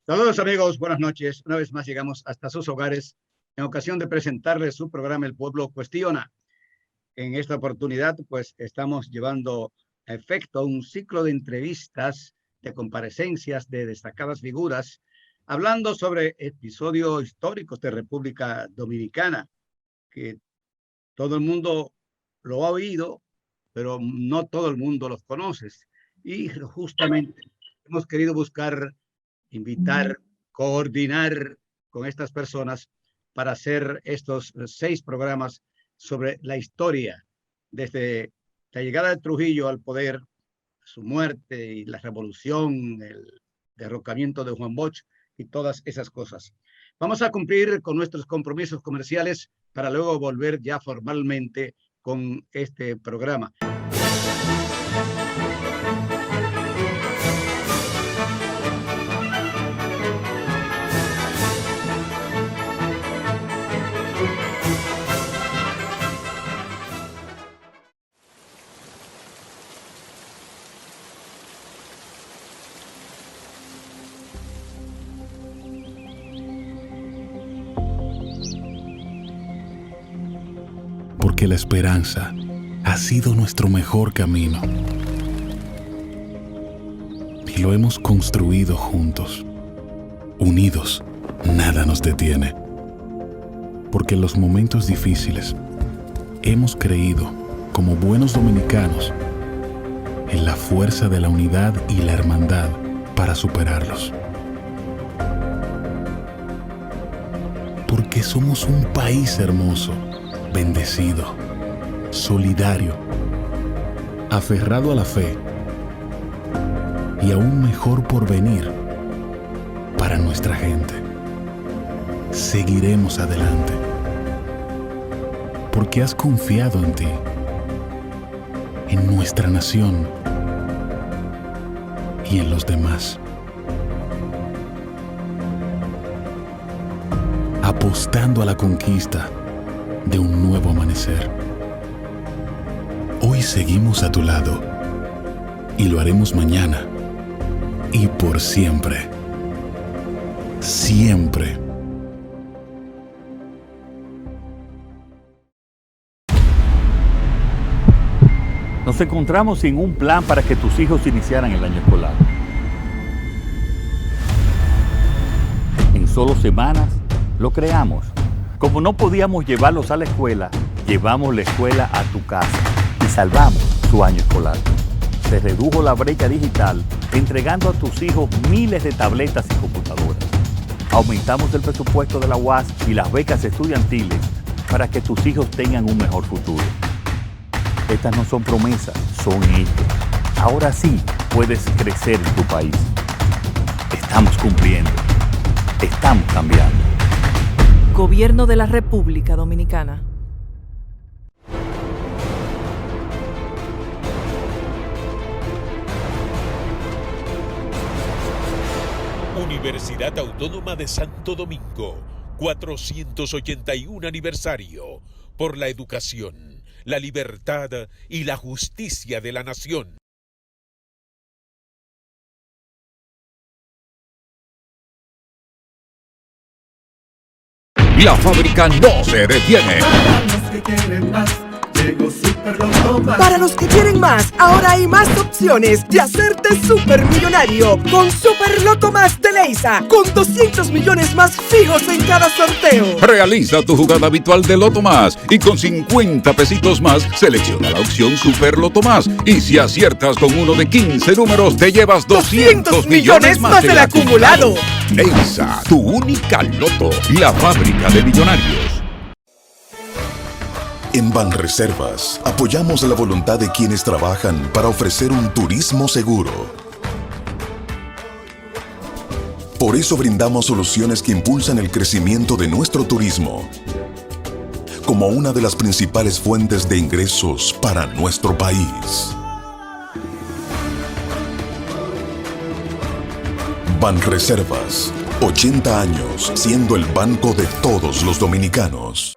Saludos amigos, buenas noches. Una vez más llegamos hasta sus hogares en ocasión de presentarles su programa El Pueblo Cuestiona. En esta oportunidad, pues estamos llevando a efecto un ciclo de entrevistas, de comparecencias de destacadas figuras, hablando sobre episodios históricos de República Dominicana, que todo el mundo lo ha oído, pero no todo el mundo los conoce. Y justamente hemos querido buscar, invitar, coordinar con estas personas para hacer estos 6 programas sobre la historia, desde la llegada de Trujillo al poder, su muerte y la revolución, el derrocamiento de Juan Bosch y todas esas cosas. Vamos a cumplir con nuestros compromisos comerciales para luego volver ya formalmente con este programa. Porque la esperanza ha sido nuestro mejor camino y lo hemos construido juntos. Unidos, nada nos detiene. Porque en los momentos difíciles hemos creído, como buenos dominicanos, en la fuerza de la unidad y la hermandad para superarlos. Porque somos un país hermoso, bendecido, solidario, aferrado a la fe y a un mejor porvenir para nuestra gente. Seguiremos adelante porque has confiado en ti, en nuestra nación y en los demás. Apostando a la conquista de un nuevo amanecer. Hoy seguimos a tu lado y lo haremos mañana y por siempre. Siempre. Nos encontramos sin un plan para que tus hijos iniciaran el año escolar. En solo semanas lo creamos. Como no podíamos llevarlos a la escuela, llevamos la escuela a tu casa y salvamos su año escolar. Se redujo la brecha digital entregando a tus hijos miles de tabletas y computadoras. Aumentamos el presupuesto de la UAS y las becas estudiantiles para que tus hijos tengan un mejor futuro. Estas no son promesas, son hechos. Ahora sí puedes crecer en tu país. Estamos cumpliendo. Estamos cambiando. Gobierno de la República Dominicana. Universidad Autónoma de Santo Domingo, 481 aniversario, por la educación, la libertad y la justicia de la nación. La fábrica no se detiene. Para los que quieren más, ahora hay más opciones de hacerte supermillonario con Super Loto Más de Leisa, con 200 millones más fijos en cada sorteo. Realiza tu jugada habitual de Loto Más y con 50 pesitos más selecciona la opción Super Loto Más y si aciertas con uno de 15 números te llevas 200 millones más del acumulado. Leisa, tu única Loto, la fábrica de millonarios. En Banreservas apoyamos la voluntad de quienes trabajan para ofrecer un turismo seguro. Por eso brindamos soluciones que impulsan el crecimiento de nuestro turismo, como una de las principales fuentes de ingresos para nuestro país. Banreservas, 80 años siendo el banco de todos los dominicanos.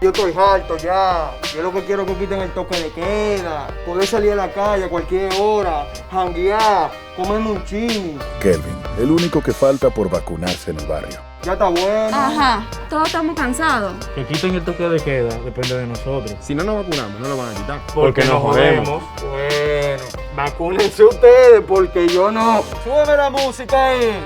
Yo estoy harto ya. Yo lo que quiero es que quiten el toque de queda, poder salir a la calle a cualquier hora, janguear, comerme un chini. Kelvin, el único que falta por vacunarse en el barrio. Ya está bueno. Ajá, todos estamos cansados. Que quiten el toque de queda, depende de nosotros. Si no nos vacunamos, no lo van a quitar. Porque nos jodemos. Bueno, vacúnense ustedes porque yo no. Súbeme la música ahí.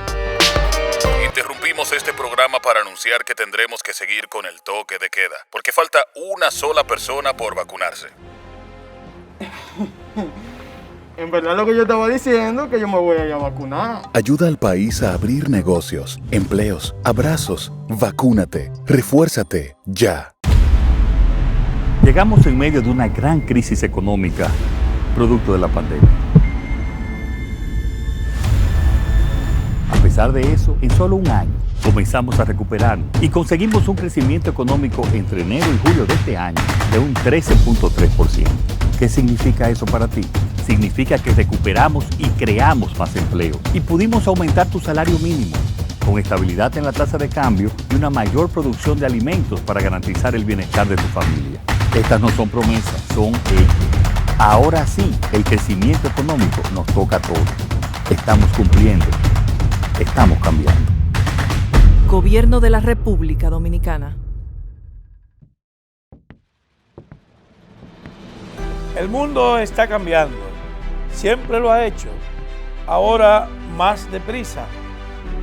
Interrumpimos este programa para anunciar que tendremos que seguir con el toque de queda, porque falta una sola persona por vacunarse. En verdad lo que yo estaba diciendo es que yo me voy a ir a vacunar. Ayuda al país a abrir negocios, empleos, abrazos. Vacúnate, refuérzate, ya. Llegamos en medio de una gran crisis económica, producto de la pandemia. A pesar de eso, en solo un año comenzamos a recuperarnos y conseguimos un crecimiento económico entre enero y julio de este año de un 13.3%. ¿Qué significa eso para ti? Significa que recuperamos y creamos más empleo y pudimos aumentar tu salario mínimo con estabilidad en la tasa de cambio y una mayor producción de alimentos para garantizar el bienestar de tu familia. Estas no son promesas, son hechos. Ahora sí, el crecimiento económico nos toca a todos. Estamos cumpliendo. Estamos cambiando. Gobierno de la República Dominicana. El mundo está cambiando. Siempre lo ha hecho. Ahora más deprisa.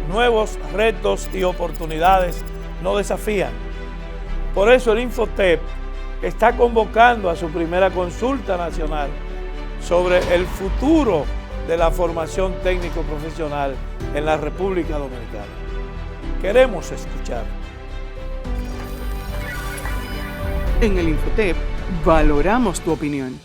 Nuevos retos y oportunidades nos desafían. Por eso el Infotep está convocando a su primera consulta nacional sobre el futuro de la formación técnico profesional en la República Dominicana. Queremos escuchar. En el Infotep valoramos tu opinión.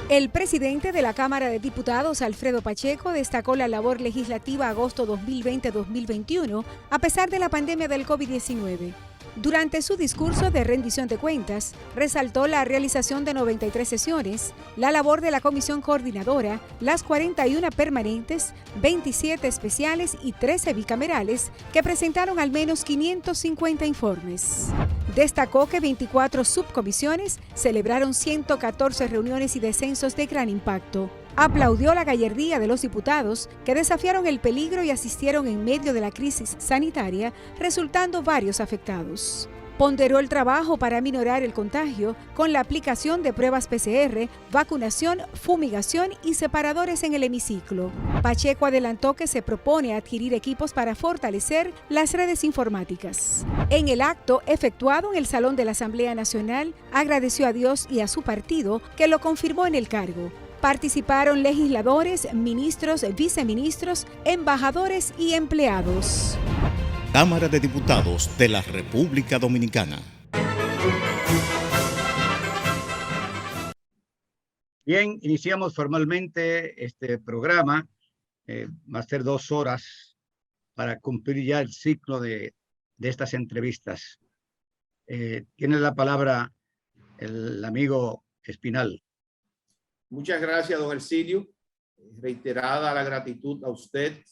El presidente de la Cámara de Diputados, Alfredo Pacheco, destacó la labor legislativa agosto 2020-2021 a pesar de la pandemia del COVID-19. Durante su discurso de rendición de cuentas, resaltó la realización de 93 sesiones, la labor de la comisión coordinadora, las 41 permanentes, 27 especiales y 13 bicamerales, que presentaron al menos 550 informes. Destacó que 24 subcomisiones celebraron 114 reuniones y descensos de gran impacto. Aplaudió la gallardía de los diputados que desafiaron el peligro y asistieron en medio de la crisis sanitaria, resultando varios afectados. Ponderó el trabajo para minorar el contagio con la aplicación de pruebas PCR, vacunación, fumigación y separadores en el hemiciclo. Pacheco adelantó que se propone adquirir equipos para fortalecer las redes informáticas. En el acto efectuado en el Salón de la Asamblea Nacional, agradeció a Dios y a su partido que lo confirmó en el cargo. Participaron legisladores, ministros, viceministros, embajadores y empleados. Cámara de Diputados de la República Dominicana. Bien, iniciamos formalmente este programa. Va a ser 2 horas para cumplir ya el ciclo de estas entrevistas. Tiene la palabra el amigo Espinal. Muchas gracias, don Hercilio. Reiterada la gratitud a usted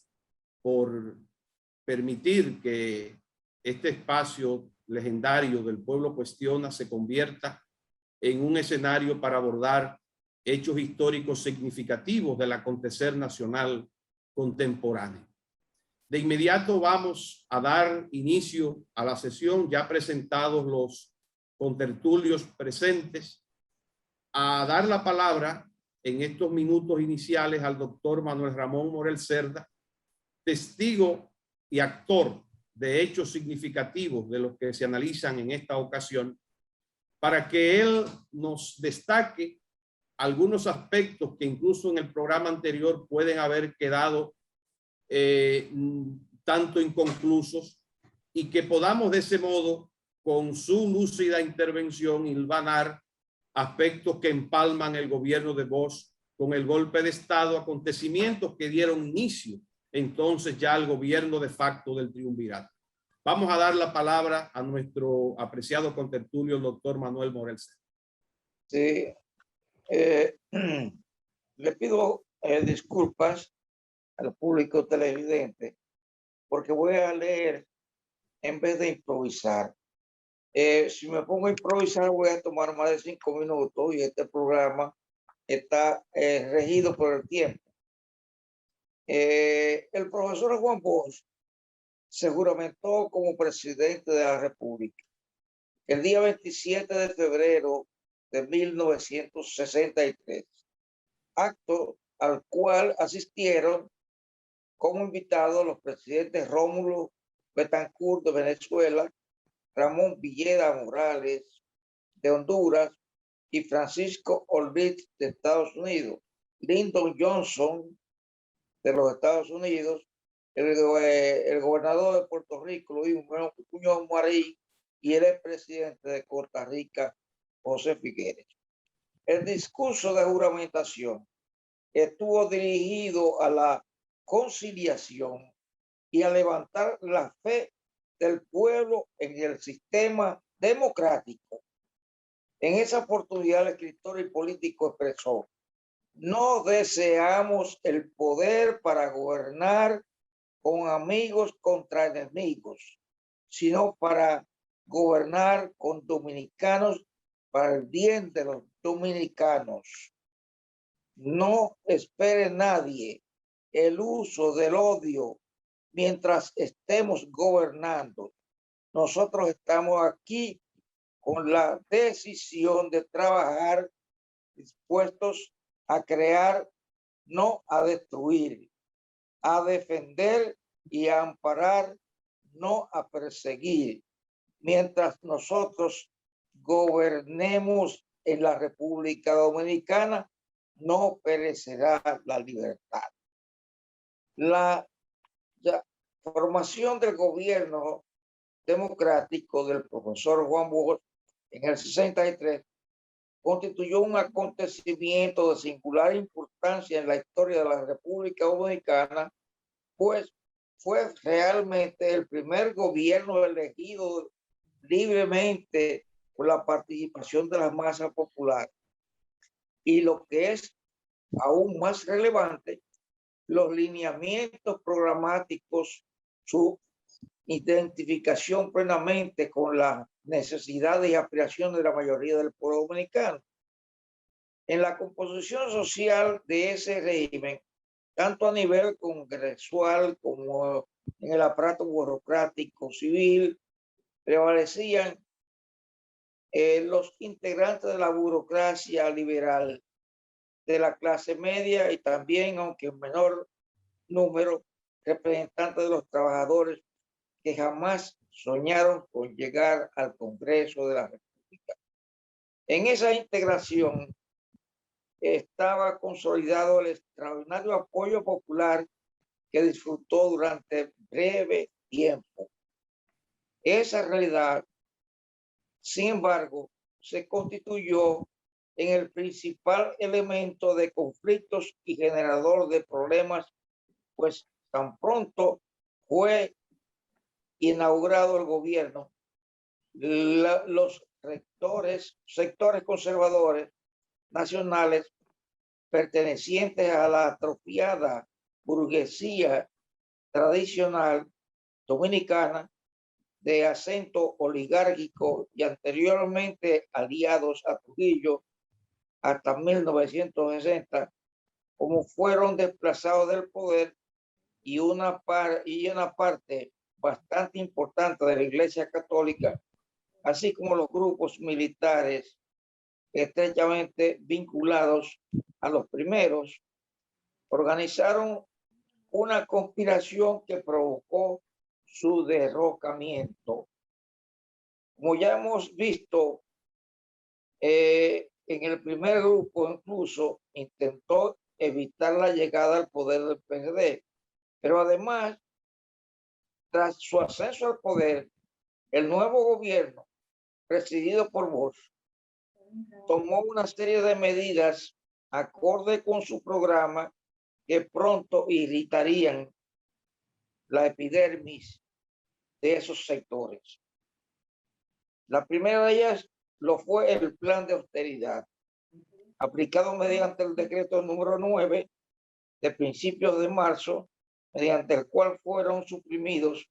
por permitir que este espacio legendario del Pueblo Cuestiona se convierta en un escenario para abordar hechos históricos significativos del acontecer nacional contemporáneo. De inmediato vamos a dar inicio a la sesión, ya presentados los contertulios presentes, a dar la palabra en estos minutos iniciales al doctor Manuel Ramón Morel Cerda, testigo y actor de hechos significativos de los que se analizan en esta ocasión, para que él nos destaque algunos aspectos que incluso en el programa anterior pueden haber quedado tanto inconclusos, y que podamos de ese modo, con su lúcida intervención, hilvanar aspectos que empalman el gobierno de Bosch con el golpe de Estado, acontecimientos que dieron inicio entonces ya al gobierno de facto del triunvirato. Vamos a dar la palabra a nuestro apreciado contertulio, el doctor Manuel Morel Cerda. Sí, le pido disculpas al público televidente porque voy a leer en vez de improvisar. Si me pongo a improvisar voy a tomar más de 5 minutos y este programa está regido por el tiempo. El profesor Juan Bosch se juramentó como presidente de la República el día 27 de febrero de 1963, acto al cual asistieron como invitados los presidentes Rómulo Betancourt de Venezuela, Ramón Villeda Morales de Honduras y Francisco Olvit de Estados Unidos, Lyndon Johnson de los Estados Unidos, el gobernador de Puerto Rico, Luis Muñoz Marín, y el expresidente de Costa Rica, José Figueres. El discurso de juramentación estuvo dirigido a la conciliación y a levantar la fe del pueblo en el sistema democrático. En esa oportunidad, el escritor y político expresó: no deseamos el poder para gobernar con amigos contra enemigos, sino para gobernar con dominicanos para el bien de los dominicanos. No espere nadie el uso del odio mientras estemos gobernando. Nosotros estamos aquí con la decisión de trabajar dispuestos a crear, no a destruir, a defender y a amparar, no a perseguir. Mientras nosotros gobernemos en la República Dominicana, no perecerá la libertad. La formación del gobierno democrático del profesor Juan Bosch en el 63 constituyó un acontecimiento de singular importancia en la historia de la República Dominicana, pues fue realmente el primer gobierno elegido libremente por la participación de las masas populares. Y lo que es aún más relevante, los lineamientos programáticos, su identificación plenamente con las necesidades y aspiraciones de la mayoría del pueblo dominicano. En la composición social de ese régimen, tanto a nivel congresual como en el aparato burocrático civil, prevalecían los integrantes de la burocracia liberal, de la clase media y también, aunque en menor número, representantes de los trabajadores que jamás soñaron con llegar al Congreso de la República. En esa integración estaba consolidado el extraordinario apoyo popular que disfrutó durante breve tiempo. Esa realidad, sin embargo, se constituyó en el principal elemento de conflictos y generador de problemas, pues tan pronto fue inaugurado el gobierno, los sectores conservadores nacionales pertenecientes a la atrofiada burguesía tradicional dominicana de acento oligárquico y anteriormente aliados a Trujillo hasta 1960, como fueron desplazados del poder y una parte bastante importante de la Iglesia Católica, así como los grupos militares estrechamente vinculados a los primeros, organizaron una conspiración que provocó su derrocamiento. Como ya hemos visto, en el primer grupo incluso intentó evitar la llegada al poder del PRD, pero además, tras su ascenso al poder, el nuevo gobierno, presidido por Bosch, tomó una serie de medidas acorde con su programa que pronto irritarían la epidermis de esos sectores. La primera de ellas lo fue el plan de austeridad, aplicado mediante el decreto número 9 de principios de marzo, mediante el cual fueron suprimidos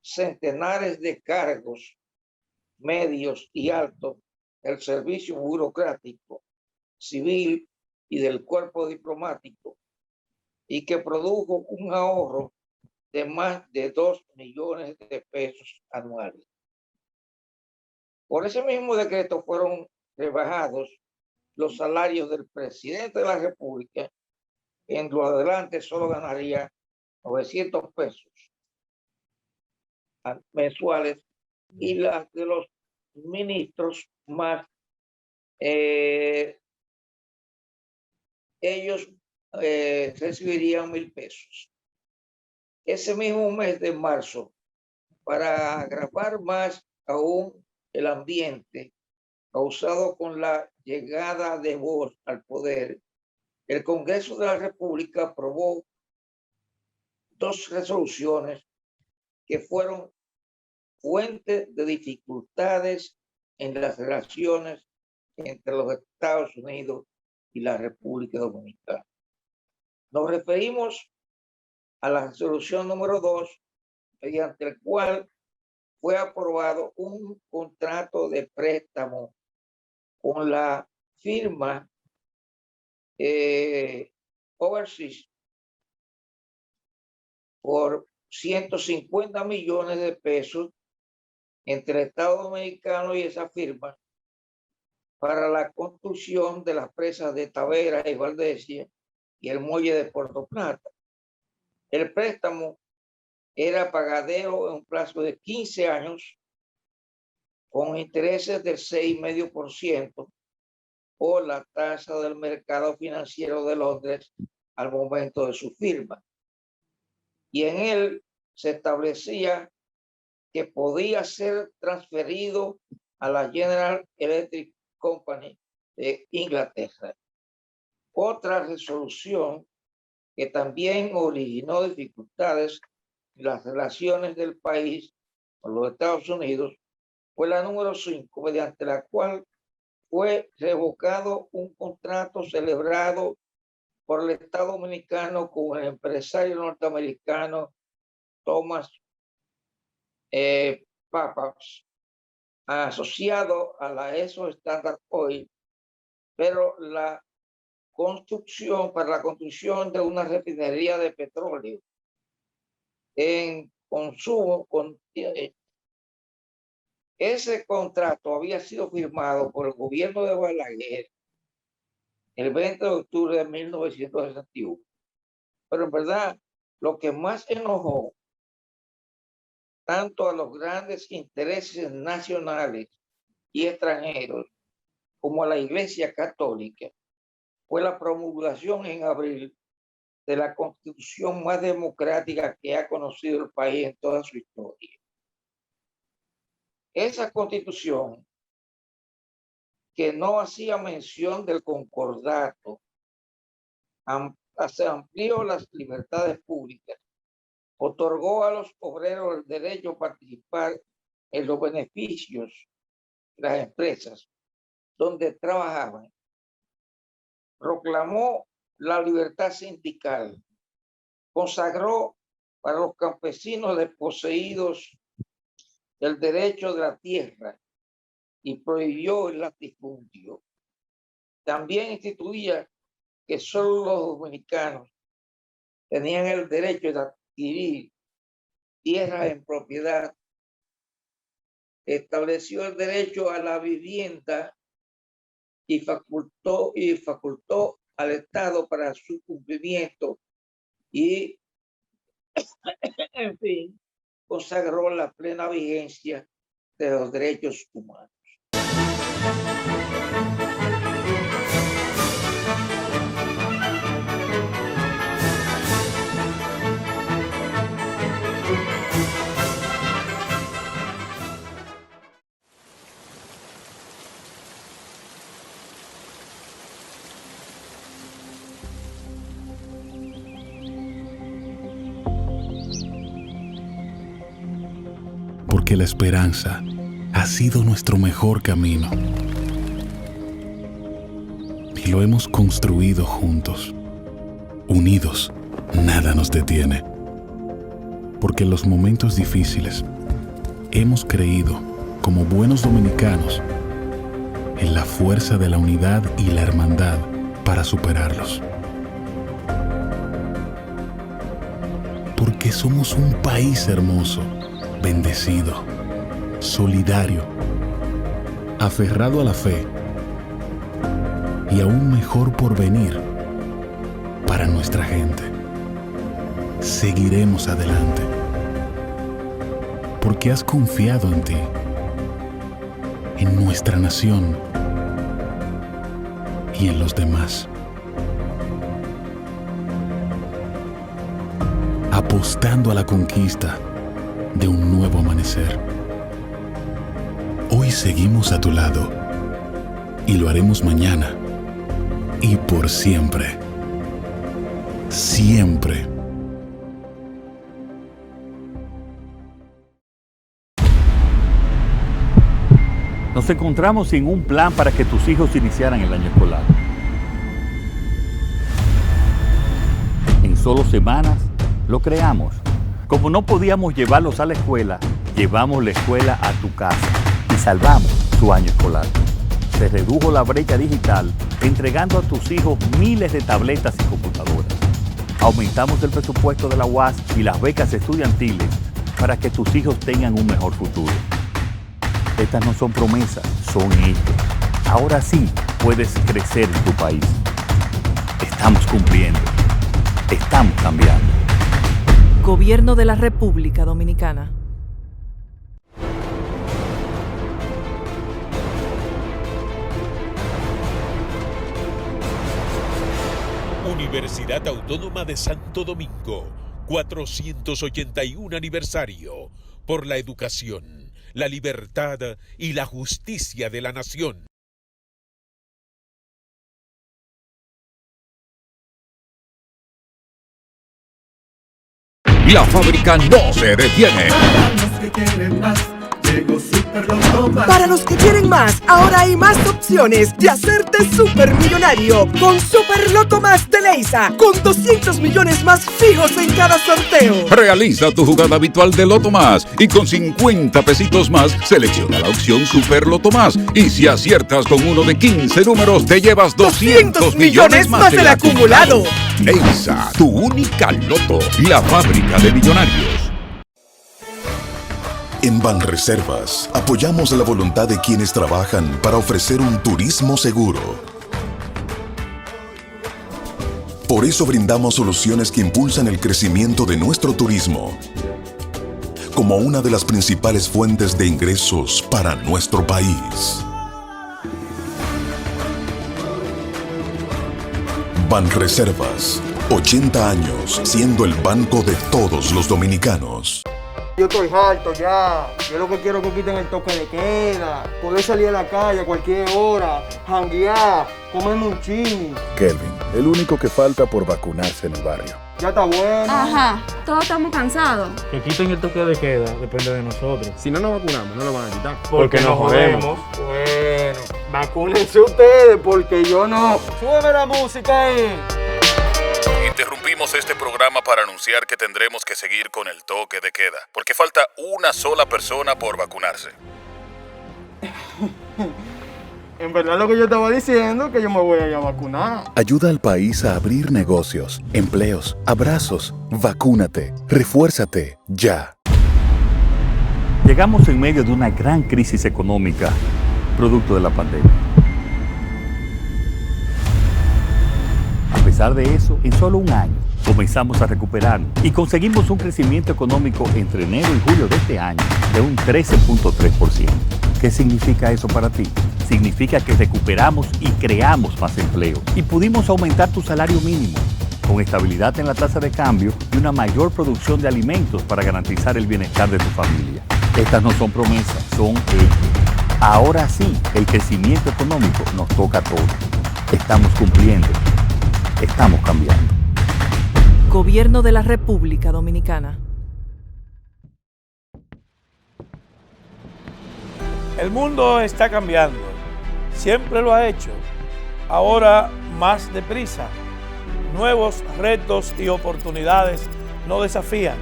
centenares de cargos medios y altos del servicio burocrático, civil y del cuerpo diplomático, y que produjo un ahorro de más de 2 millones de pesos anuales. Por ese mismo decreto fueron rebajados los salarios del presidente de la República. En lo adelante solo ganaría 900 pesos mensuales, y las de los ministros más ellos recibirían 1,000 pesos. Ese mismo mes de marzo, para agravar más aún el ambiente causado con la llegada de Bosch al poder, el Congreso de la República aprobó 2 resoluciones que fueron fuente de dificultades en las relaciones entre los Estados Unidos y la República Dominicana. Nos referimos a la resolución número 2, mediante el cual fue aprobado un contrato de préstamo con la firma Overseas por 150 millones de pesos entre el Estado Dominicano y esa firma para la construcción de las presas de Tavera y Valdesia y el muelle de Puerto Plata. El préstamo era pagadero en un plazo de 15 años con intereses del 6,5% o la tasa del mercado financiero de Londres al momento de su firma. Y en él se establecía que podía ser transferido a la General Electric Company de Inglaterra. Otra resolución que también originó dificultades en las relaciones del país con los Estados Unidos fue la número 5, mediante la cual fue revocado un contrato celebrado por el Estado Dominicano con el empresario norteamericano Thomas Pappas, asociado a la ESO Standard Oil, pero para la construcción de una refinería de petróleo en consumo. Ese contrato había sido firmado por el gobierno de Balaguer el 20 de octubre de 1961. Pero en verdad, lo que más enojó tanto a los grandes intereses nacionales y extranjeros como a la Iglesia Católica fue la promulgación en abril de la constitución más democrática que ha conocido el país en toda su historia. Esa constitución, que no hacía mención del concordato, se amplió las libertades públicas, otorgó a los obreros el derecho a participar en los beneficios de las empresas donde trabajaban, proclamó la libertad sindical, consagró para los campesinos desposeídos el derecho de la tierra y prohibió el latifundio. También instituía que solo los dominicanos tenían el derecho de adquirir tierras en propiedad. Estableció el derecho a la vivienda y facultó al Estado para su cumplimiento y, en fin, consagró la plena vigencia de los derechos humanos. Porque la esperanza ha sido nuestro mejor camino y lo hemos construido juntos. Unidos, nada nos detiene. Porque en los momentos difíciles hemos creído, como buenos dominicanos, en la fuerza de la unidad y la hermandad para superarlos. Porque somos un país hermoso, bendecido, solidario, aferrado a la fe y a un mejor porvenir para nuestra gente. Seguiremos adelante porque has confiado en ti, en nuestra nación y en los demás. Apostando a la conquista de un nuevo amanecer. Hoy seguimos a tu lado y lo haremos mañana y por siempre. Siempre. Nos encontramos sin un plan para que tus hijos iniciaran el año escolar. En solo semanas lo creamos. Como no podíamos llevarlos a la escuela, llevamos la escuela a tu casa y salvamos su año escolar. Se redujo la brecha digital entregando a tus hijos miles de tabletas y computadoras. Aumentamos el presupuesto de la UAS y las becas estudiantiles para que tus hijos tengan un mejor futuro. Estas no son promesas, son hechos. Ahora sí puedes crecer en tu país. Estamos cumpliendo. Estamos cambiando. Gobierno de la República Dominicana. Universidad Autónoma de Santo Domingo, 481 aniversario, por la educación, la libertad y la justicia de la nación. La fábrica no se detiene. Para los que quieren más, ahora hay más opciones de hacerte supermillonario con Super Loto Más de Leisa, con 200 millones más fijos en cada sorteo. Realiza tu jugada habitual de Loto Más y con 50 pesitos más selecciona la opción Super Loto Más. Y si aciertas con uno de 15 números, te llevas 200 millones más del acumulado. Leisa, tu única Loto, la fábrica de millonarios. En Banreservas apoyamos la voluntad de quienes trabajan para ofrecer un turismo seguro. Por eso brindamos soluciones que impulsan el crecimiento de nuestro turismo, como una de las principales fuentes de ingresos para nuestro país. Banreservas, 80 años siendo el banco de todos los dominicanos. Yo estoy harto ya. Yo lo que quiero es que quiten el toque de queda. Poder salir a la calle a cualquier hora, janguear, comerme un chini. Kelvin, el único que falta por vacunarse en el barrio. Ya está bueno. Ajá, todos estamos cansados. Que quiten el toque de queda depende de nosotros. Si no nos vacunamos, no lo van a quitar. Porque nos jodemos. Bueno, vacúnense ustedes porque yo no. Súbeme la música ahí. Interrumpimos este programa para anunciar que tendremos que seguir con el toque de queda, porque falta una sola persona por vacunarse. En verdad lo que yo estaba diciendo es que yo me voy a ir a vacunar. Ayuda al país a abrir negocios, empleos, abrazos. Vacúnate, refuérzate, ya. Llegamos en medio de una gran crisis económica, producto de la pandemia. A pesar de eso, en solo un año comenzamos a recuperarnos y conseguimos un crecimiento económico entre enero y julio de este año de un 13.3%. ¿Qué significa eso para ti? Significa que recuperamos y creamos más empleo y pudimos aumentar tu salario mínimo con estabilidad en la tasa de cambio y una mayor producción de alimentos para garantizar el bienestar de tu familia. Estas no son promesas, son hechos. Ahora sí, el crecimiento económico nos toca a todos. Estamos cumpliendo. Estamos cambiando. Gobierno de la República Dominicana. El mundo está cambiando. Siempre lo ha hecho. Ahora más deprisa. Nuevos retos y oportunidades nos desafían.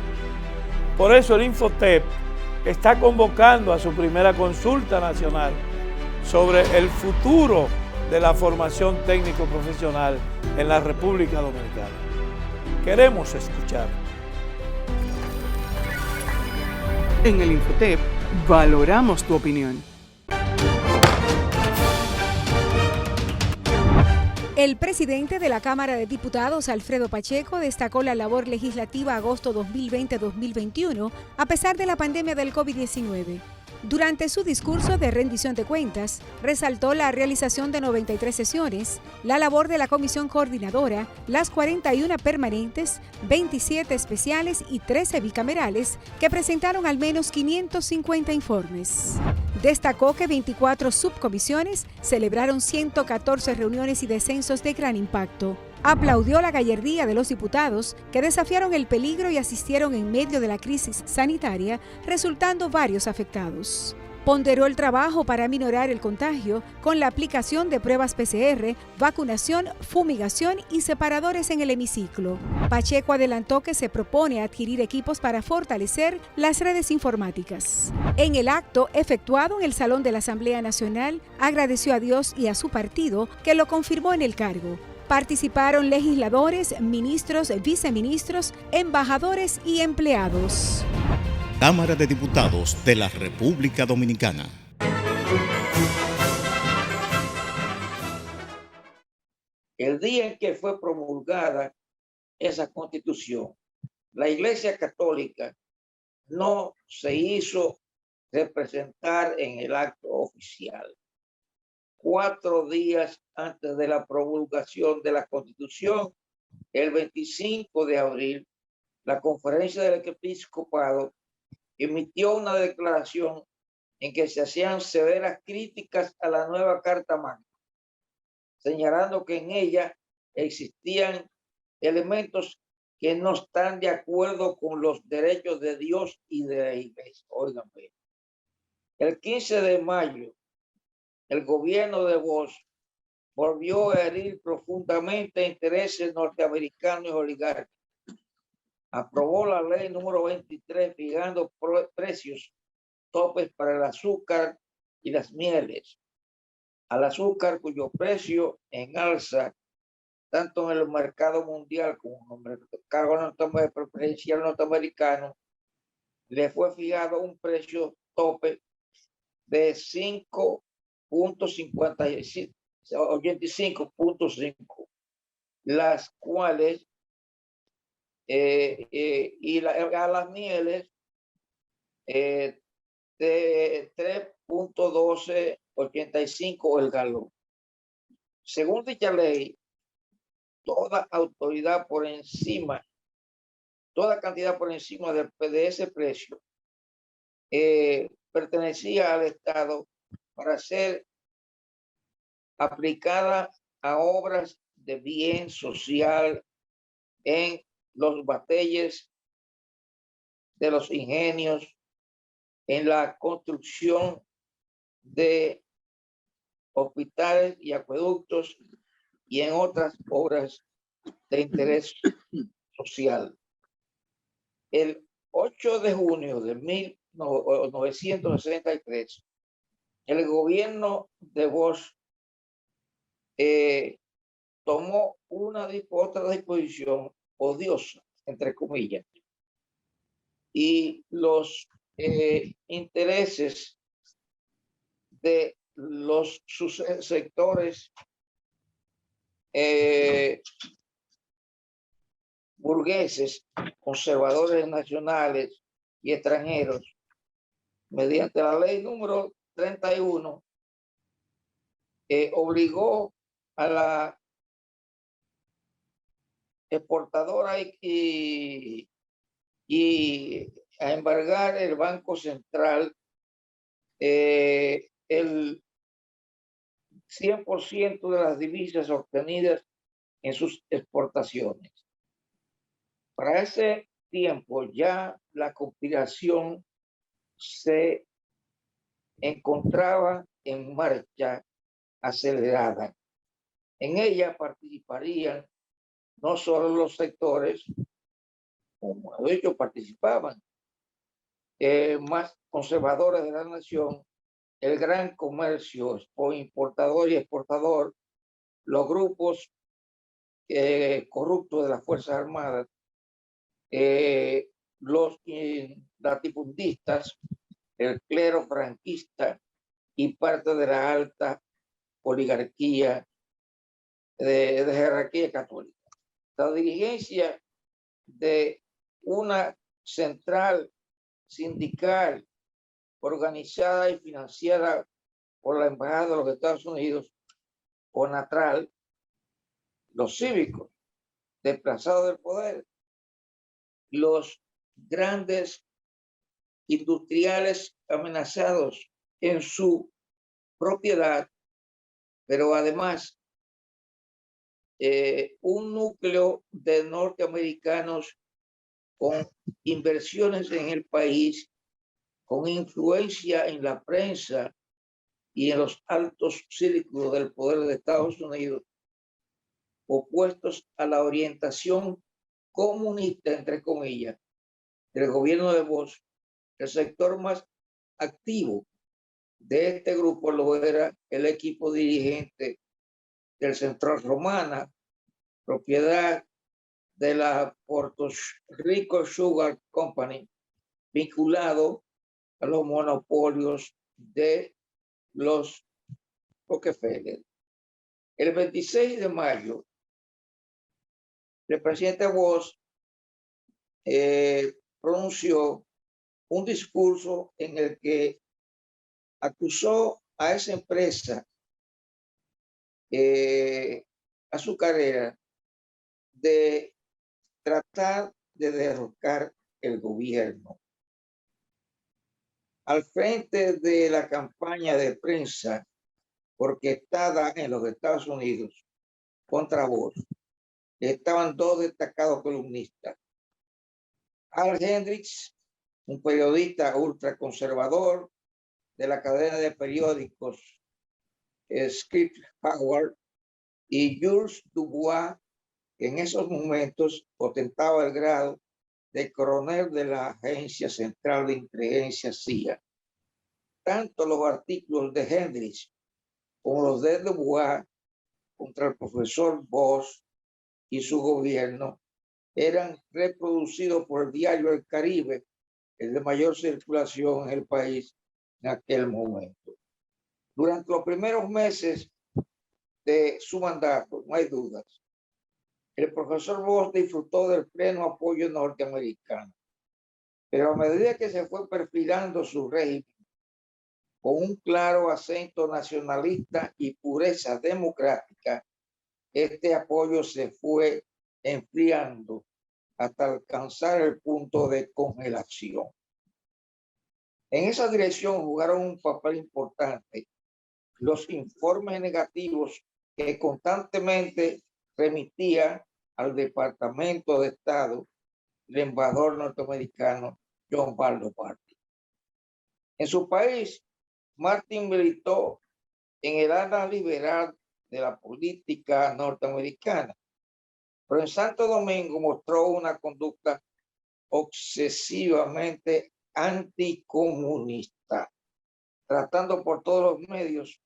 Por eso el Infotep está convocando a su primera consulta nacional sobre el futuro de la formación técnico profesional en la República Dominicana. Queremos escuchar. En el Infotep valoramos tu opinión. El presidente de la Cámara de Diputados, Alfredo Pacheco, destacó la labor legislativa agosto 2020-2021 a pesar de la pandemia del COVID-19. Durante su discurso de rendición de cuentas, resaltó la realización de 93 sesiones, la labor de la comisión coordinadora, las 41 permanentes, 27 especiales y 13 bicamerales, que presentaron al menos 550 informes. Destacó que 24 subcomisiones celebraron 114 reuniones y descensos de gran impacto. Aplaudió la gallardía de los diputados que desafiaron el peligro y asistieron en medio de la crisis sanitaria, resultando varios afectados. Ponderó el trabajo para minorar el contagio con la aplicación de pruebas PCR, vacunación, fumigación y separadores en el hemiciclo. Pacheco adelantó que se propone adquirir equipos para fortalecer las redes informáticas. En el acto efectuado en el Salón de la Asamblea Nacional, agradeció a Dios y a su partido que lo confirmó en el cargo. Participaron legisladores, ministros, viceministros, embajadores y empleados. Cámara de Diputados de la República Dominicana. El día en que fue promulgada esa Constitución, la Iglesia Católica no se hizo representar en el acto oficial. 4 días antes de la promulgación de la Constitución, el 25 de abril, la Conferencia del Episcopado emitió una declaración en que se hacían severas críticas a la nueva Carta Magna, señalando que en ella existían elementos que no están de acuerdo con los derechos de Dios y de la Iglesia. Oigan bien. El 15 de mayo, el gobierno de Bosch volvió a herir profundamente intereses norteamericanos y oligárquicos. Aprobó la ley número 23 fijando precios topes para el azúcar y las mieles. Al azúcar cuyo precio en alza tanto en el mercado mundial como en el mercado preferencial norteamericano, le fue fijado un precio tope de 85.5, las cuales a las mieles de 3.1285 el galón. Según dicha ley, toda autoridad por encima, toda cantidad por encima de ese precio pertenecía al Estado para ser aplicada a obras de bien social en los batalles de los ingenios, en la construcción de hospitales y acueductos y en otras obras de interés social. El 8 de junio de 1963, el gobierno de Bosch tomó otra disposición odiosa, entre comillas, y los intereses de los sectores burgueses, conservadores nacionales y extranjeros, mediante la ley número 31, obligó a la exportadora y a embargar el Banco Central el 100% de las divisas obtenidas en sus exportaciones. Para ese tiempo ya la conspiración se encontraba en marcha acelerada. En ella participarían no solo los sectores, como ellos participaban, más conservadores de la nación, el gran comercio o importador y exportador, los grupos corruptos de las Fuerzas Armadas, los latifundistas, el clero franquista y parte de la alta oligarquía de jerarquía católica. La dirigencia de una central sindical organizada y financiada por la Embajada de los Estados Unidos, CONATRAL, los cívicos desplazados del poder, los grandes industriales amenazados en su propiedad, pero además un núcleo de norteamericanos con inversiones en el país, con influencia en la prensa y en los altos círculos del poder de Estados Unidos, opuestos a la orientación comunista, entre comillas, del gobierno de Bush. El sector más activo de este grupo lo era el equipo dirigente del Central Romana, propiedad de la Puerto Rico Sugar Company, vinculado a los monopolios de los Rockefeller. El 26 de mayo, el presidente Bush pronunció un discurso en el que acusó a esa empresa azucarera de tratar de derrocar el gobierno. Al frente de la campaña de prensa orquestada en los Estados Unidos contra Bush estaban dos destacados columnistas. Al Hendricks, un periodista ultraconservador de la cadena de periódicos Scripps Howard, y Jules Dubois, que en esos momentos ostentaba el grado de coronel de la Agencia Central de Inteligencia CIA. Tanto los artículos de Hendricks como los de Dubois contra el profesor Bush y su gobierno eran reproducidos por el diario El Caribe, el de mayor circulación en el país en aquel momento. Durante los primeros meses de su mandato, no hay dudas, el profesor Bush disfrutó del pleno apoyo norteamericano, pero a medida que se fue perfilando su régimen con un claro acento nacionalista y pureza democrática, este apoyo se fue enfriando hasta alcanzar el punto de congelación. En esa dirección jugaron un papel importante los informes negativos que constantemente remitía al Departamento de Estado el embajador norteamericano John Barlow Martin. En su país, Martin militó en el ala liberal de la política norteamericana, pero en Santo Domingo mostró una conducta obsesivamente anticomunista, tratando por todos los medios,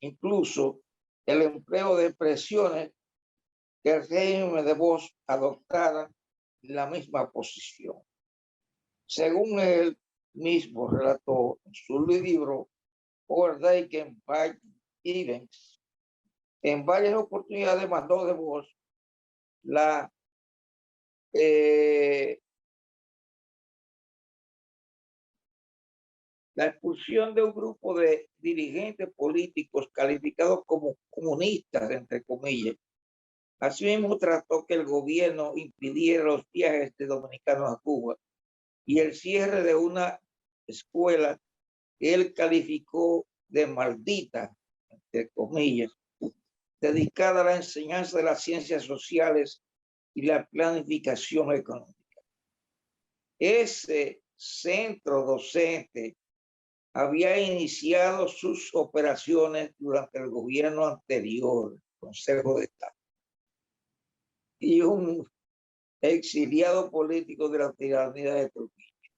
incluso el empleo de presiones que el régimen de Bush adoptara la misma posición. Según él mismo relató en su libro Overtaken by Events, en varias oportunidades mandó de Bush la expulsión de un grupo de dirigentes políticos calificados como comunistas, entre comillas. Asimismo, trató que el gobierno impidiera los viajes de dominicanos a Cuba y el cierre de una escuela que él calificó de maldita, entre comillas, dedicada a la enseñanza de las ciencias sociales y la planificación económica. Ese centro docente había iniciado sus operaciones durante el gobierno anterior, Consejo de Estado, y un exiliado político de la tiranía de Trujillo.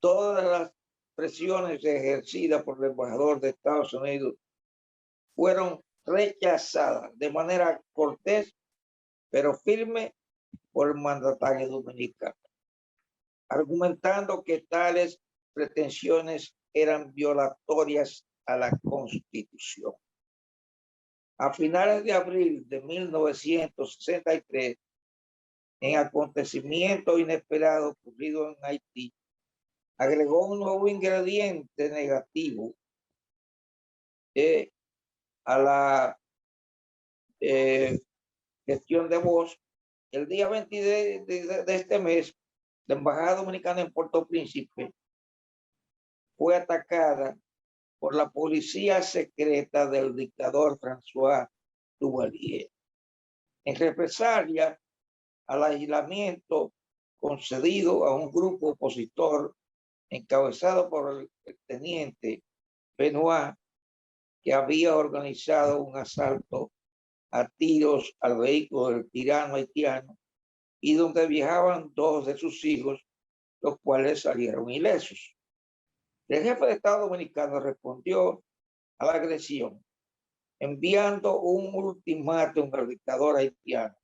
Todas las presiones ejercidas por el embajador de Estados Unidos fueron rechazada de manera cortés pero firme por el mandatario dominicano, argumentando que tales pretensiones eran violatorias a la Constitución. A finales de abril de 1963, en acontecimiento inesperado ocurrido en Haití, agregó un nuevo ingrediente negativo a la gestión de Bosch. El día 20 de este mes, la Embajada Dominicana en Puerto Príncipe fue atacada por la policía secreta del dictador François Duvalier, en represalia al aislamiento concedido a un grupo opositor encabezado por el teniente Benoit, que había organizado un asalto a tiros al vehículo del tirano haitiano y donde viajaban 2 de sus hijos, los cuales salieron ilesos. El jefe de Estado dominicano respondió a la agresión enviando un ultimátum al dictador haitiano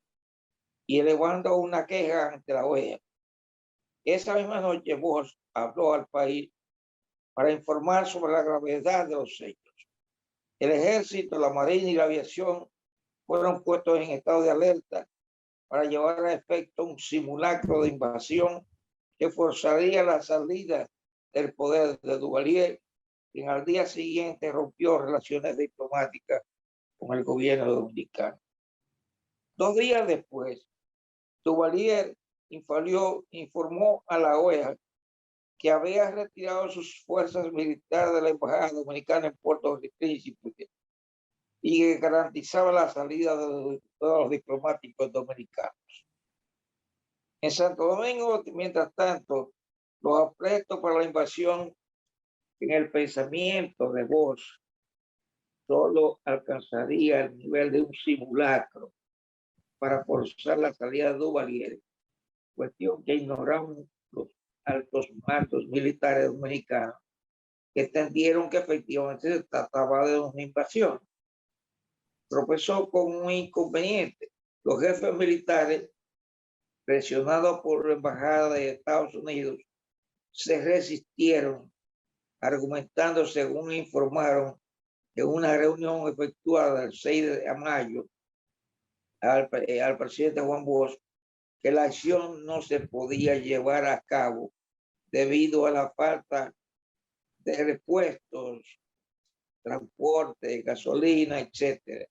y elevando una queja ante la OEA. Esa misma noche Bosch habló al país para informar sobre la gravedad de los hechos. El ejército, la marina y la aviación fueron puestos en estado de alerta para llevar a efecto un simulacro de invasión que forzaría la salida del poder de Duvalier, quien al día siguiente rompió relaciones diplomáticas con el gobierno dominicano. 2 días después, Duvalier informó a la OEA que había retirado sus fuerzas militares de la Embajada Dominicana en Puerto Príncipe y que garantizaba la salida de los diplomáticos dominicanos. En Santo Domingo, mientras tanto, los aprestos para la invasión en el pensamiento de Bosch solo alcanzaría el nivel de un simulacro para forzar la salida de Duvalier, cuestión que ignoraron los altos mandos militares dominicanos, que entendieron que efectivamente se trataba de una invasión. Tropezó con un inconveniente. Los jefes militares, presionados por la Embajada de Estados Unidos, se resistieron, argumentando, según informaron, en una reunión efectuada el 6 de mayo al presidente Juan Bosch, que la acción no se podía llevar a cabo debido a la falta de repuestos, transporte, gasolina, etc.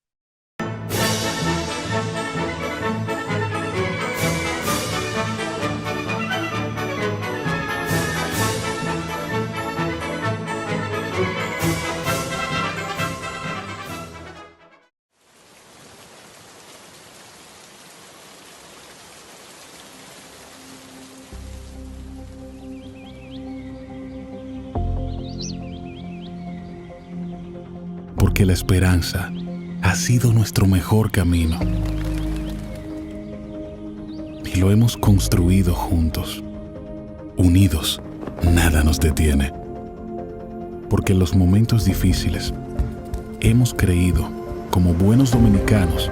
Porque la esperanza ha sido nuestro mejor camino y lo hemos construido juntos. Unidos, nada nos detiene. Porque en los momentos difíciles hemos creído, como buenos dominicanos,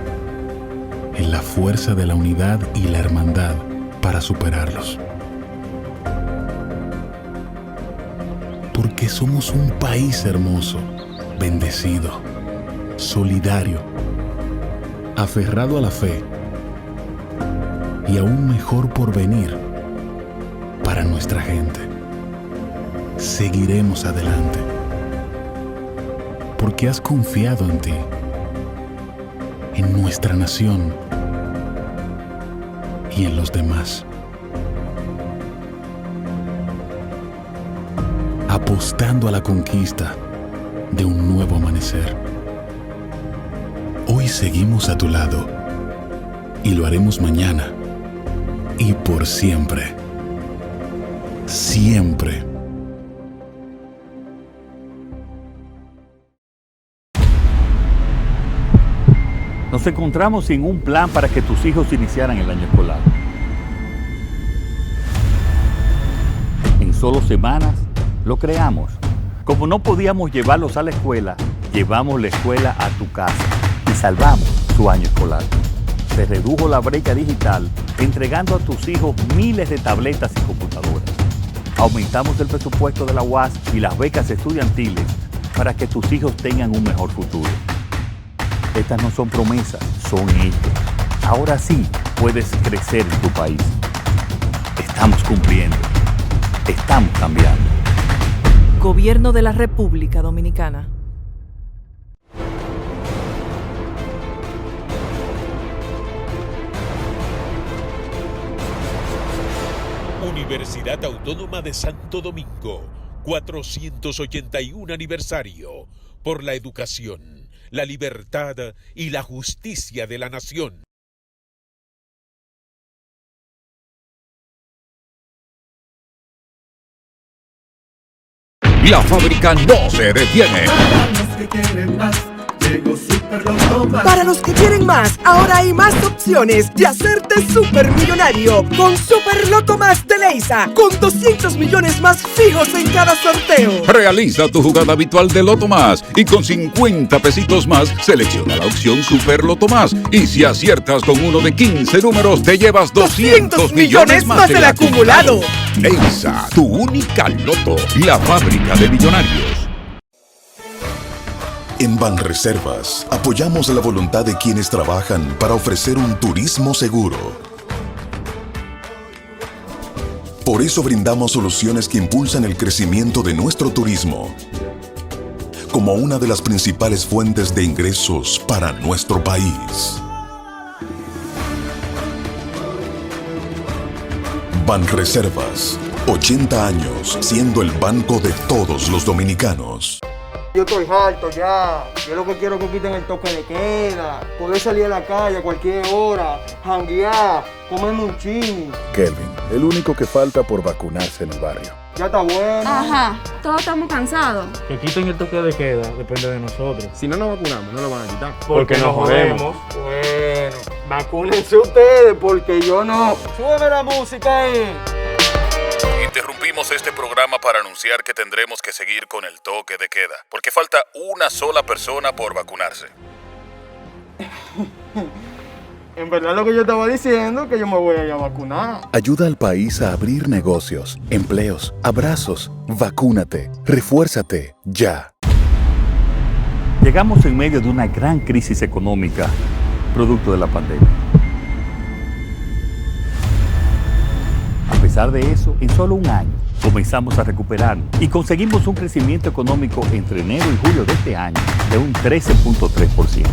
en la fuerza de la unidad y la hermandad para superarlos. Porque somos un país hermoso, bendecido, solidario, aferrado a la fe y a un mejor porvenir para nuestra gente. Seguiremos adelante porque has confiado en ti, en nuestra nación y en los demás. Apostando a la conquista de un nuevo amanecer. Hoy seguimos a tu lado y lo haremos mañana y por siempre. Siempre. Nos encontramos sin un plan para que tus hijos iniciaran el año escolar. En solo semanas lo creamos. Como no podíamos llevarlos a la escuela, llevamos la escuela a tu casa salvamos su año escolar. Se redujo la brecha digital entregando a tus hijos miles de tabletas y computadoras. Aumentamos el presupuesto de la UAS y las becas estudiantiles para que tus hijos tengan un mejor futuro. Estas no son promesas, son hechos. Ahora sí puedes crecer en tu país. Estamos cumpliendo. Estamos cambiando. Gobierno de la República Dominicana. Universidad Autónoma de Santo Domingo, 481 aniversario, por la educación, la libertad y la justicia de la nación. La fábrica no se detiene. Para los que quieren más, ahora hay más opciones de hacerte supermillonario con Super Loto Más de Leisa, con 200 millones más fijos en cada sorteo. Realiza tu jugada habitual de Loto Más y con 50 pesitos más selecciona la opción Super Loto Más. Y si aciertas con uno de 15 números, te llevas 200 millones más del acumulado. Leisa, tu única Loto, la fábrica de millonarios. En Banreservas apoyamos la voluntad de quienes trabajan para ofrecer un turismo seguro. Por eso brindamos soluciones que impulsan el crecimiento de nuestro turismo, como una de las principales fuentes de ingresos para nuestro país. Banreservas, 80 años siendo el banco de todos los dominicanos. Yo estoy harto ya. Yo lo que quiero es que quiten el toque de queda, poder salir a la calle a cualquier hora, janguear, comerme un chin. Kelvin, el único que falta por vacunarse en el barrio. Ya está bueno. Ajá, todos estamos cansados. Que quiten el toque de queda, depende de nosotros. Si no nos vacunamos, no lo van a quitar. Porque nos jodemos. Bueno, vacúnense ustedes porque yo no. Súbeme la música ahí. Interrumpimos este programa para anunciar que tendremos que seguir con el toque de queda, porque falta una sola persona por vacunarse. En verdad lo que yo estaba diciendo es que yo me voy a ir a vacunar. Ayuda al país a abrir negocios, empleos, abrazos. Vacúnate, refuérzate, ya. Llegamos en medio de una gran crisis económica, producto de la pandemia. A pesar de eso, en solo un año comenzamos a recuperarnos y conseguimos un crecimiento económico entre enero y julio de este año de un 13.3%.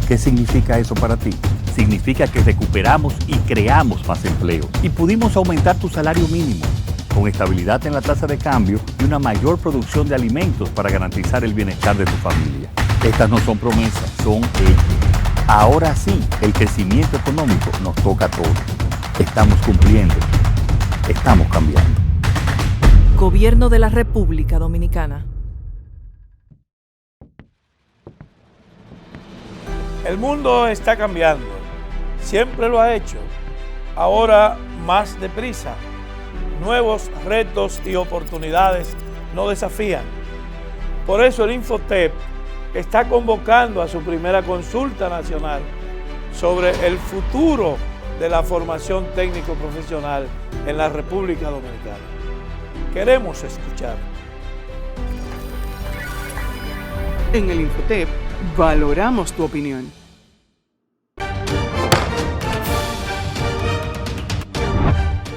¿Qué significa eso para ti? Significa que recuperamos y creamos más empleo y pudimos aumentar tu salario mínimo, con estabilidad en la tasa de cambio y una mayor producción de alimentos para garantizar el bienestar de tu familia. Estas no son promesas, son hechos. Ahora sí, el crecimiento económico nos toca a todos. Estamos cumpliendo. Estamos cambiando. Gobierno de la República Dominicana. El mundo está cambiando. Siempre lo ha hecho. Ahora más deprisa. Nuevos retos y oportunidades nos desafían. Por eso el Infotep está convocando a su primera consulta nacional sobre el futuro de la formación técnico-profesional en la República Dominicana. Queremos escuchar. En el Infotep valoramos tu opinión.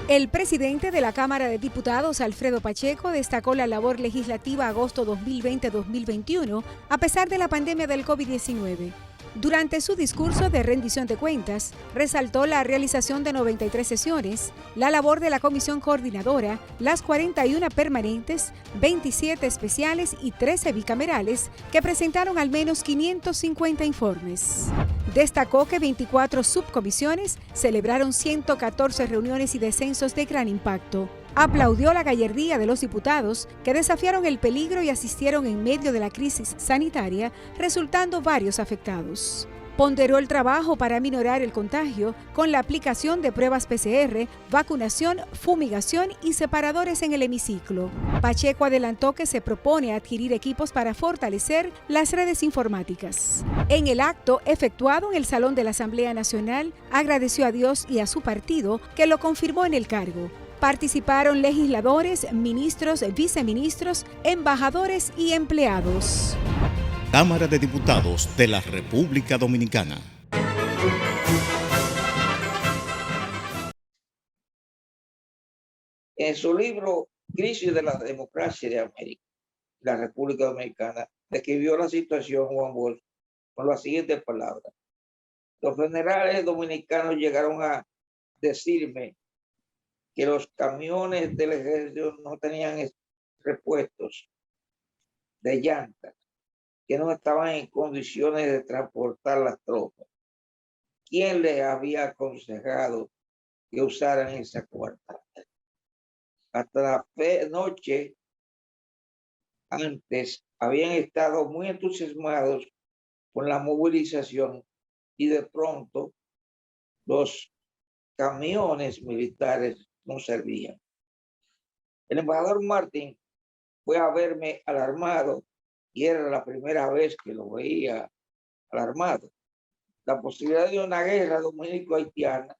El presidente de la Cámara de Diputados, Alfredo Pacheco, destacó la labor legislativa agosto 2020-2021 a pesar de la pandemia del COVID-19. Durante su discurso de rendición de cuentas, resaltó la realización de 93 sesiones, la labor de la comisión coordinadora, las 41 permanentes, 27 especiales y 13 bicamerales, que presentaron al menos 550 informes. Destacó que 24 subcomisiones celebraron 114 reuniones y descensos de gran impacto. Aplaudió la gallardía de los diputados que desafiaron el peligro y asistieron en medio de la crisis sanitaria, resultando varios afectados. Ponderó el trabajo para minorar el contagio con la aplicación de pruebas PCR, vacunación, fumigación y separadores en el hemiciclo. Pacheco adelantó que se propone adquirir equipos para fortalecer las redes informáticas. En el acto efectuado en el Salón de la Asamblea Nacional, agradeció a Dios y a su partido que lo confirmó en el cargo. Participaron legisladores, ministros, viceministros, embajadores y empleados. Cámara de Diputados de la República Dominicana. En su libro Crisis de la Democracia de América, la República Dominicana, describió la situación Juan Bosch con las siguientes palabras. Los generales dominicanos llegaron a decirme que los camiones del ejército no tenían repuestos de llantas, que no estaban en condiciones de transportar las tropas. ¿Quién les había aconsejado que usaran esa cuarta? Hasta la noche antes habían estado muy entusiasmados con la movilización y de pronto los camiones militares no servían. El embajador Martín fue a verme alarmado y era la primera vez que lo veía alarmado. La posibilidad de una guerra dominico-haitiana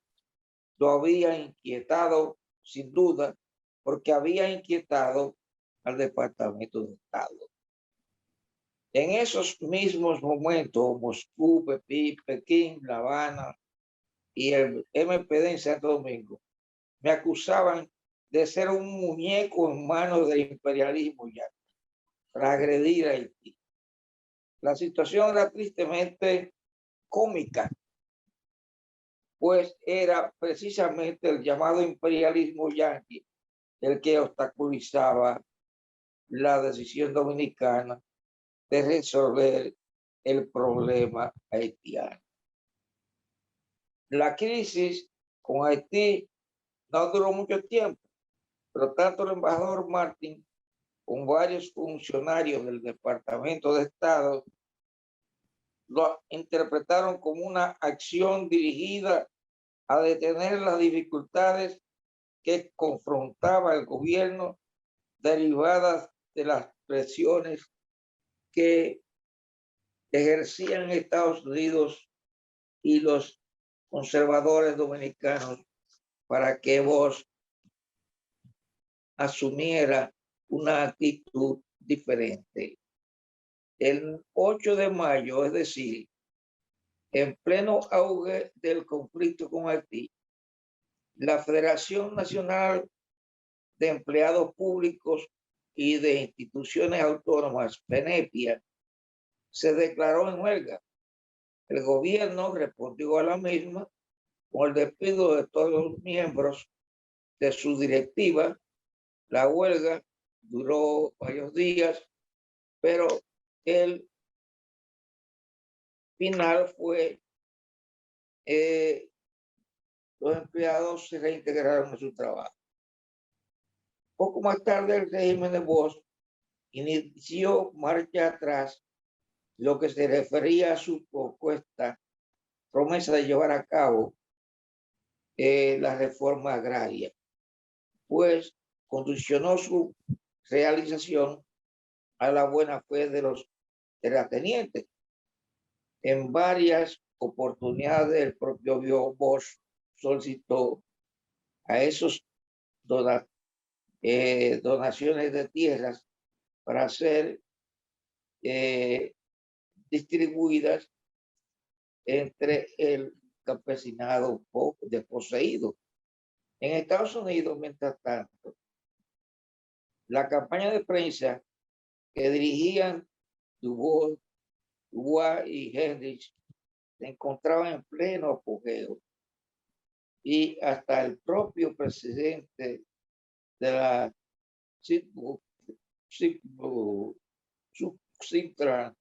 lo había inquietado sin duda, porque había inquietado al Departamento de Estado. En esos mismos momentos, Moscú, Pekín, La Habana y el MPD en Santo Domingo me acusaban de ser un muñeco en manos del imperialismo ya, para agredir a Haití. La situación era tristemente cómica, pues era precisamente el llamado imperialismo yanqui el que obstaculizaba la decisión dominicana de resolver el problema haitiano. La crisis con Haití no duró mucho tiempo, pero tanto el embajador Martín con varios funcionarios del Departamento de Estado lo interpretaron como una acción dirigida a detener las dificultades que confrontaba el gobierno derivadas de las presiones que ejercían Estados Unidos y los conservadores dominicanos para que Bosch asumiera una actitud diferente. El 8 de mayo, es decir, en pleno auge del conflicto con Haití, la Federación Nacional de Empleados Públicos y de Instituciones Autónomas, FENEPIA, se declaró en huelga. El gobierno respondió a la misma con el despido de todos los miembros de su directiva. La huelga duró varios días, pero el final fue los empleados se reintegraron a su trabajo. Poco más tarde, el régimen de Bosch inició marcha atrás, lo que se refería a su promesa de llevar a cabo la reforma agraria, pues condicionó su realización a la buena fe de los terratenientes. En varias oportunidades, el propio Bosch solicitó a esos donaciones de tierras para ser distribuidas entre el campesinado desposeído. En Estados Unidos, mientras tanto, la campaña de prensa que dirigían Dubois y Henrich se encontraban en pleno apogeo, y hasta el propio presidente de la Subcitra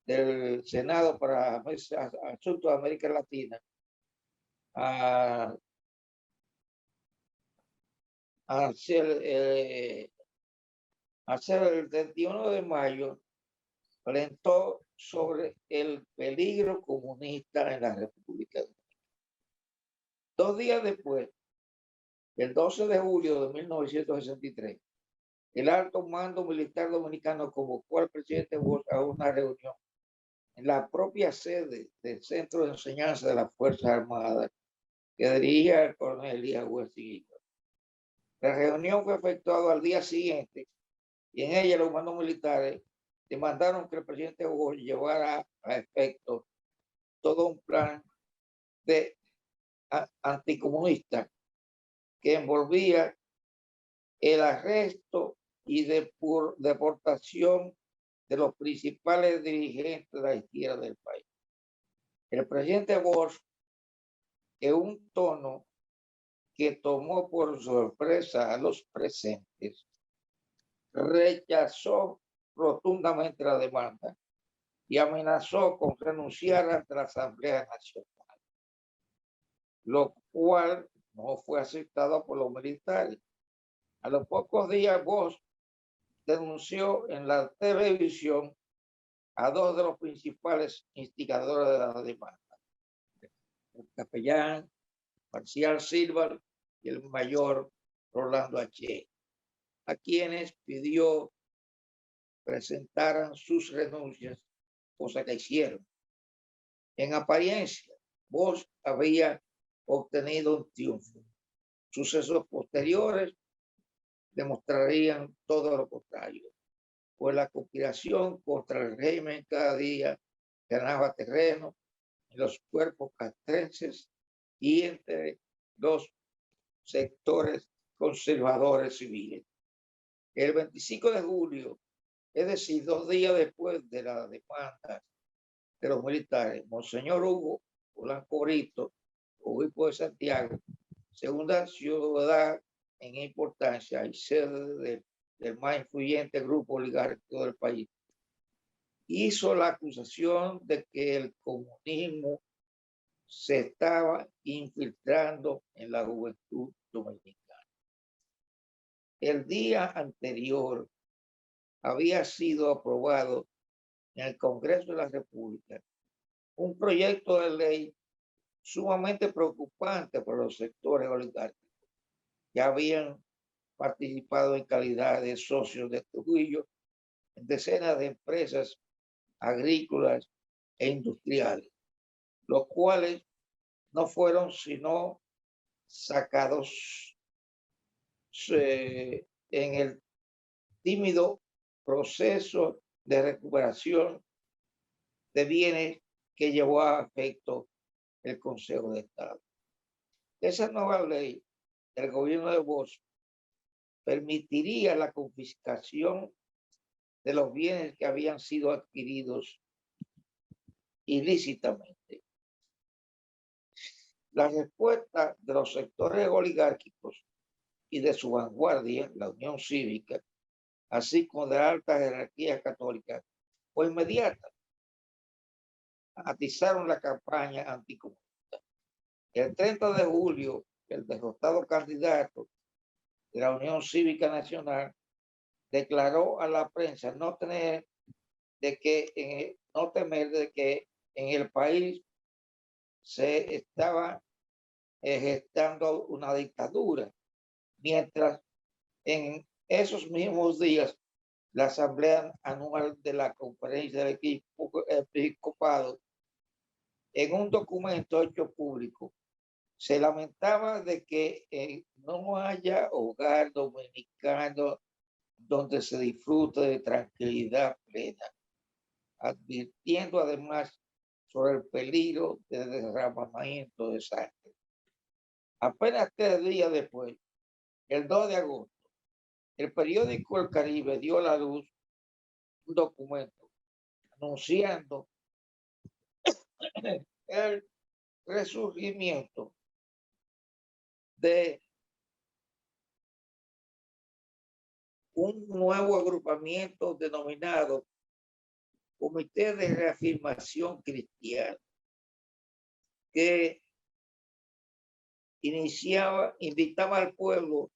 del Senado para Asuntos de América Latina, hacer el 31 de mayo, alentó sobre el peligro comunista en la República Dominicana. 2 días después, el 12 de julio de 1963, el alto mando militar dominicano convocó al presidente Bosch a una reunión en la propia sede del Centro de Enseñanza de las Fuerzas Armadas que dirigía el coronel Elías Huerta. La reunión fue efectuada al día siguiente y en ella los mandos militares demandaron que el presidente Bosch llevara a efecto todo un plan de anticomunista que envolvía el arresto y deportación de los principales dirigentes de la izquierda del país. El presidente Bosch, en un tono que tomó por sorpresa a los presentes, rechazó rotundamente la demanda y amenazó con renunciar ante la Asamblea Nacional, lo cual no fue aceptado por los militares. A los pocos días, Bosch denunció en la televisión a 2 de los principales instigadores de la demanda, el capellán Marcial Silva y el mayor Rolando H., a quienes pidió presentaran sus renuncias, cosa que hicieron. En apariencia, Bosch había obtenido un triunfo. Sucesos posteriores demostrarían todo lo contrario, pues la conspiración contra el régimen cada día ganaba terreno en los cuerpos castrenses y entre los sectores conservadores civiles. El 25 de julio, es decir, 2 días después de la demanda de los militares, Monseñor Hugo Polanco Brito, obispo de Santiago, segunda ciudad en importancia y sede del más influyente grupo oligárquico del país, hizo la acusación de que el comunismo se estaba infiltrando en la juventud dominicana. El día anterior había sido aprobado en el Congreso de la República un proyecto de ley sumamente preocupante para los sectores oligárquicos que habían participado en calidad de socios de Trujillo en decenas de empresas agrícolas e industriales, los cuales no fueron sino sacados en el tímido proceso de recuperación de bienes que llevó a efecto el Consejo de Estado. Esa nueva ley del gobierno de Bosch permitiría la confiscación de los bienes que habían sido adquiridos ilícitamente. La respuesta de los sectores oligárquicos y de su vanguardia, la Unión Cívica, así como de la alta jerarquía católica, fue inmediata. Atizaron la campaña anticomunista. El 30 de julio, el derrotado candidato de la Unión Cívica Nacional declaró a la prensa no temer de que en el país se estaba gestando una dictadura, mientras en esos mismos días la Asamblea Anual de la Conferencia del Episcopado, en un documento hecho público, se lamentaba de que no haya hogar dominicano donde se disfrute de tranquilidad plena, advirtiendo además sobre el peligro de derramamiento de sangre. Apenas 3 días después, el 2 de agosto, el periódico El Caribe dio a la luz un documento anunciando el resurgimiento de un nuevo agrupamiento denominado Comité de Reafirmación Cristiana, que invitaba al pueblo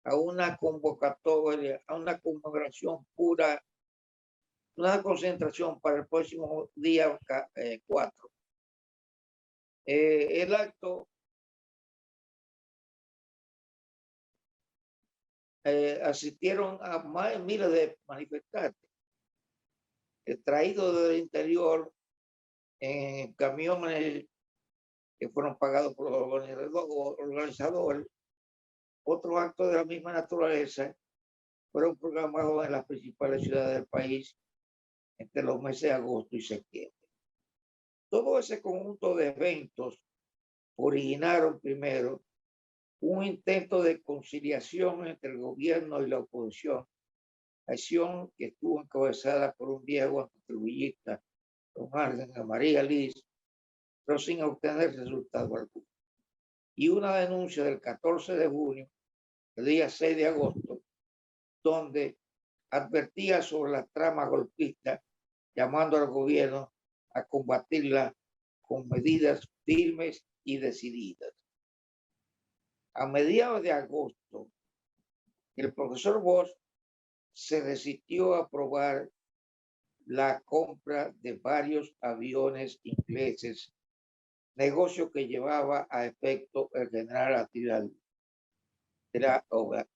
a una convocatoria, a una conmemoración pura una concentración para el próximo día 4. El acto asistieron a más de miles de manifestantes traídos del interior en camiones que fueron pagados por los organizadores. Otros actos de la misma naturaleza fueron programados en las principales ciudades del país entre los meses de agosto y septiembre. Todo ese conjunto de eventos originaron primero un intento de conciliación entre el gobierno y la oposición, acción que estuvo encabezada por un viejo antitrujillista, don Ángel María Liz, pero sin obtener resultado alguno. Y una denuncia del 14 de junio, el día 6 de agosto, donde advertía sobre la trama golpista, llamando al gobierno a combatirla con medidas firmes y decididas. A mediados de agosto, el profesor Bosch se resistió a aprobar la compra de varios aviones ingleses, negocio que llevaba a efecto el general Atilal de la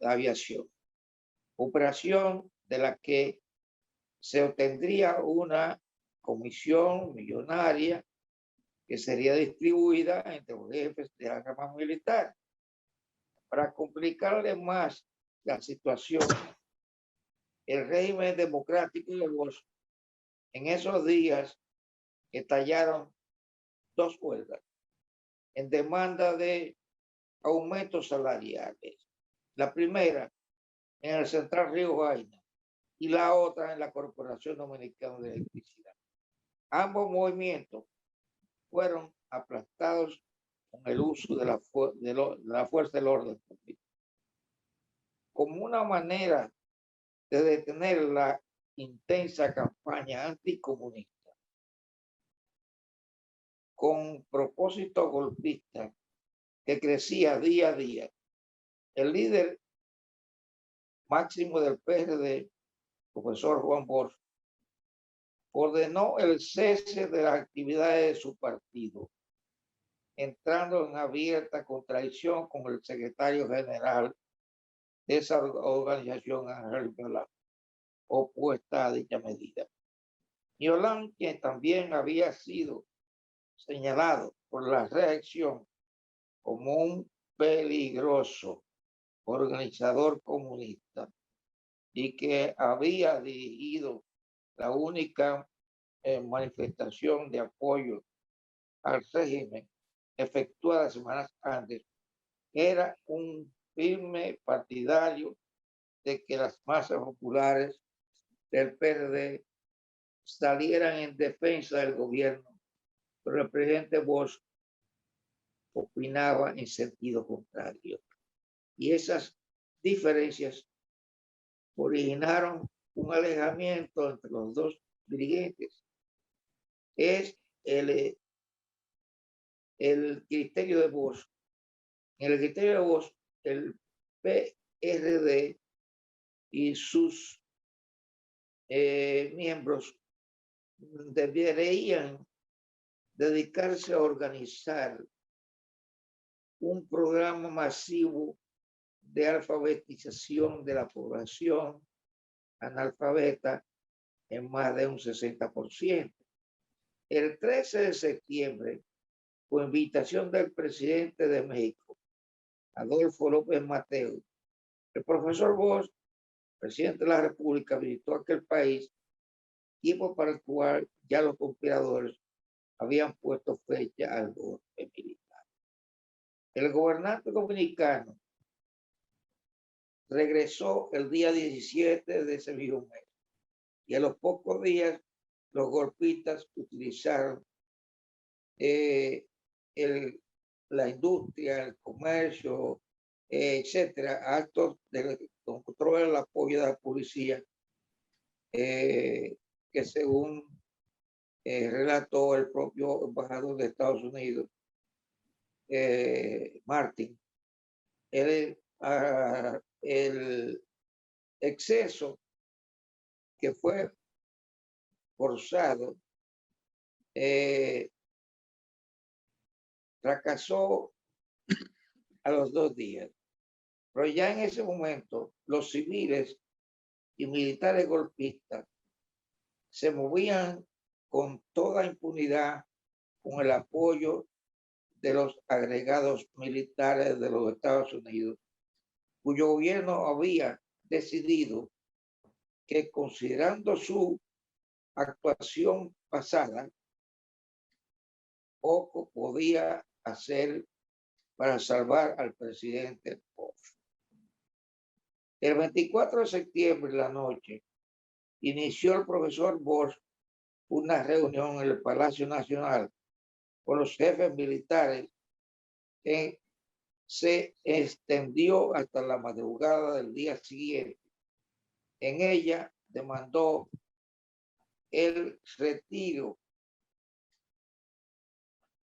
aviación, operación de la que se obtendría una comisión millonaria que sería distribuida entre los jefes de la rama militar. Para complicarle más la situación, el régimen democrático de Bosch en esos días estallaron 2 huelgas en demanda de aumentos salariales. La primera en el Central Río Jaina y la otra en la Corporación Dominicana de Electricidad. Ambos movimientos fueron aplastados con el uso de la fuerza del orden público. Como una manera de detener la intensa campaña anticomunista con propósito golpista que crecía día a día, el líder máximo del PRD, profesor Juan Bosch, ordenó el cese de las actividades de su partido, entrando en abierta contradicción con el secretario general de esa organización, Ángel Galán, opuesta a dicha medida. Y Hollande, quien también había sido señalado por la reacción como un peligroso organizador comunista y que había dirigido la única manifestación de apoyo al régimen efectuada semanas antes, era un firme partidario de que las masas populares del PRD salieran en defensa del gobierno, pero el presidente Bosch opinaba en sentido contrario. Y esas diferencias originaron un alejamiento entre los dos dirigentes. Es el criterio de Bosch. En el criterio de Bosch, el PRD y sus miembros deberían dedicarse a organizar un programa masivo de alfabetización de la población analfabeta en más de un 60%. El 13 de septiembre, por invitación del presidente de México, Adolfo López Mateos, el profesor Bosch, presidente de la República, visitó aquel país, tiempo para el cual ya los conspiradores habían puesto fecha al golpe militar. El gobernante dominicano regresó el día 17 de ese mismo mes y a los pocos días los golpistas utilizaron la industria, el comercio, etcétera, actos de control del apoyo de la policía que según relató el propio embajador de Estados Unidos, Martin, el exceso que fue forzado fracasó a los 2 días. Pero ya en ese momento los civiles y militares golpistas se movían con toda impunidad con el apoyo de los agregados militares de los Estados Unidos, cuyo gobierno había decidido que, considerando su actuación pasada, poco podía hacer para salvar al presidente Bush. El 24 de septiembre, en la noche, inició el profesor Bush una reunión en el Palacio Nacional con los jefes militares que se extendió hasta la madrugada del día siguiente. En ella demandó el retiro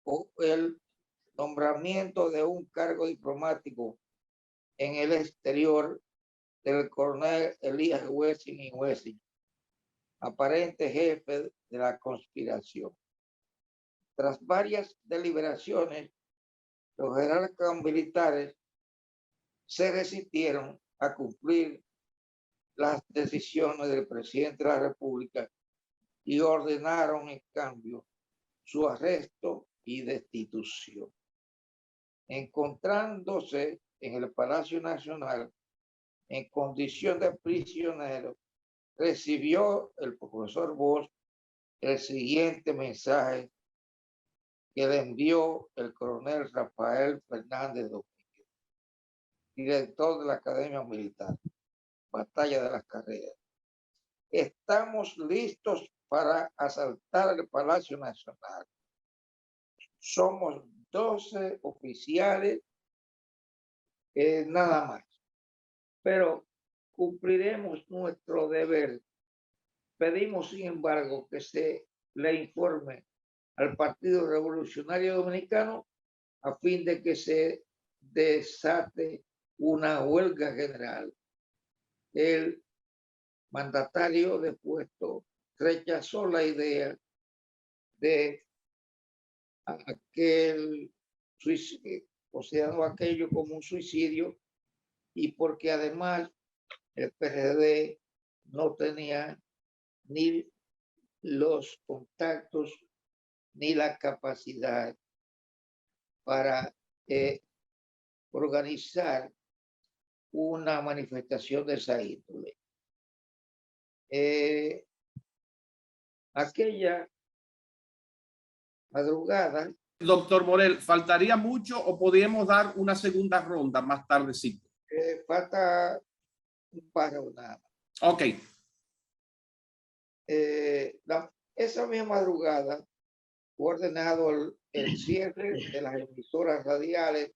o el nombramiento de un cargo diplomático en el exterior del coronel Elías Wessing, aparente jefe de la conspiración. Tras varias deliberaciones, los generales militares se resistieron a cumplir las decisiones del presidente de la República y ordenaron en cambio su arresto y destitución. Encontrándose en el Palacio Nacional en condición de prisionero, recibió el profesor Bush el siguiente mensaje que le envió el coronel Rafael Fernández Domínguez, director de la Academia Militar, Batalla de las Carreras. Estamos listos para asaltar el Palacio Nacional. Somos 12 oficiales, nada más. Pero cumpliremos nuestro deber. Pedimos, sin embargo, que se le informe al Partido Revolucionario Dominicano a fin de que se desate una huelga general. El mandatario depuesto rechazó la idea de aquel suicidio, considerando aquello como un suicidio, y porque además el PRD no tenía ni los contactos ni la capacidad para organizar una manifestación de esa índole. Aquella madrugada. Doctor Morel, ¿faltaría mucho o podríamos dar una segunda ronda más tardecito? Falta un párrafo nada más. Ok. Esa misma madrugada fue ordenado el cierre de las emisoras radiales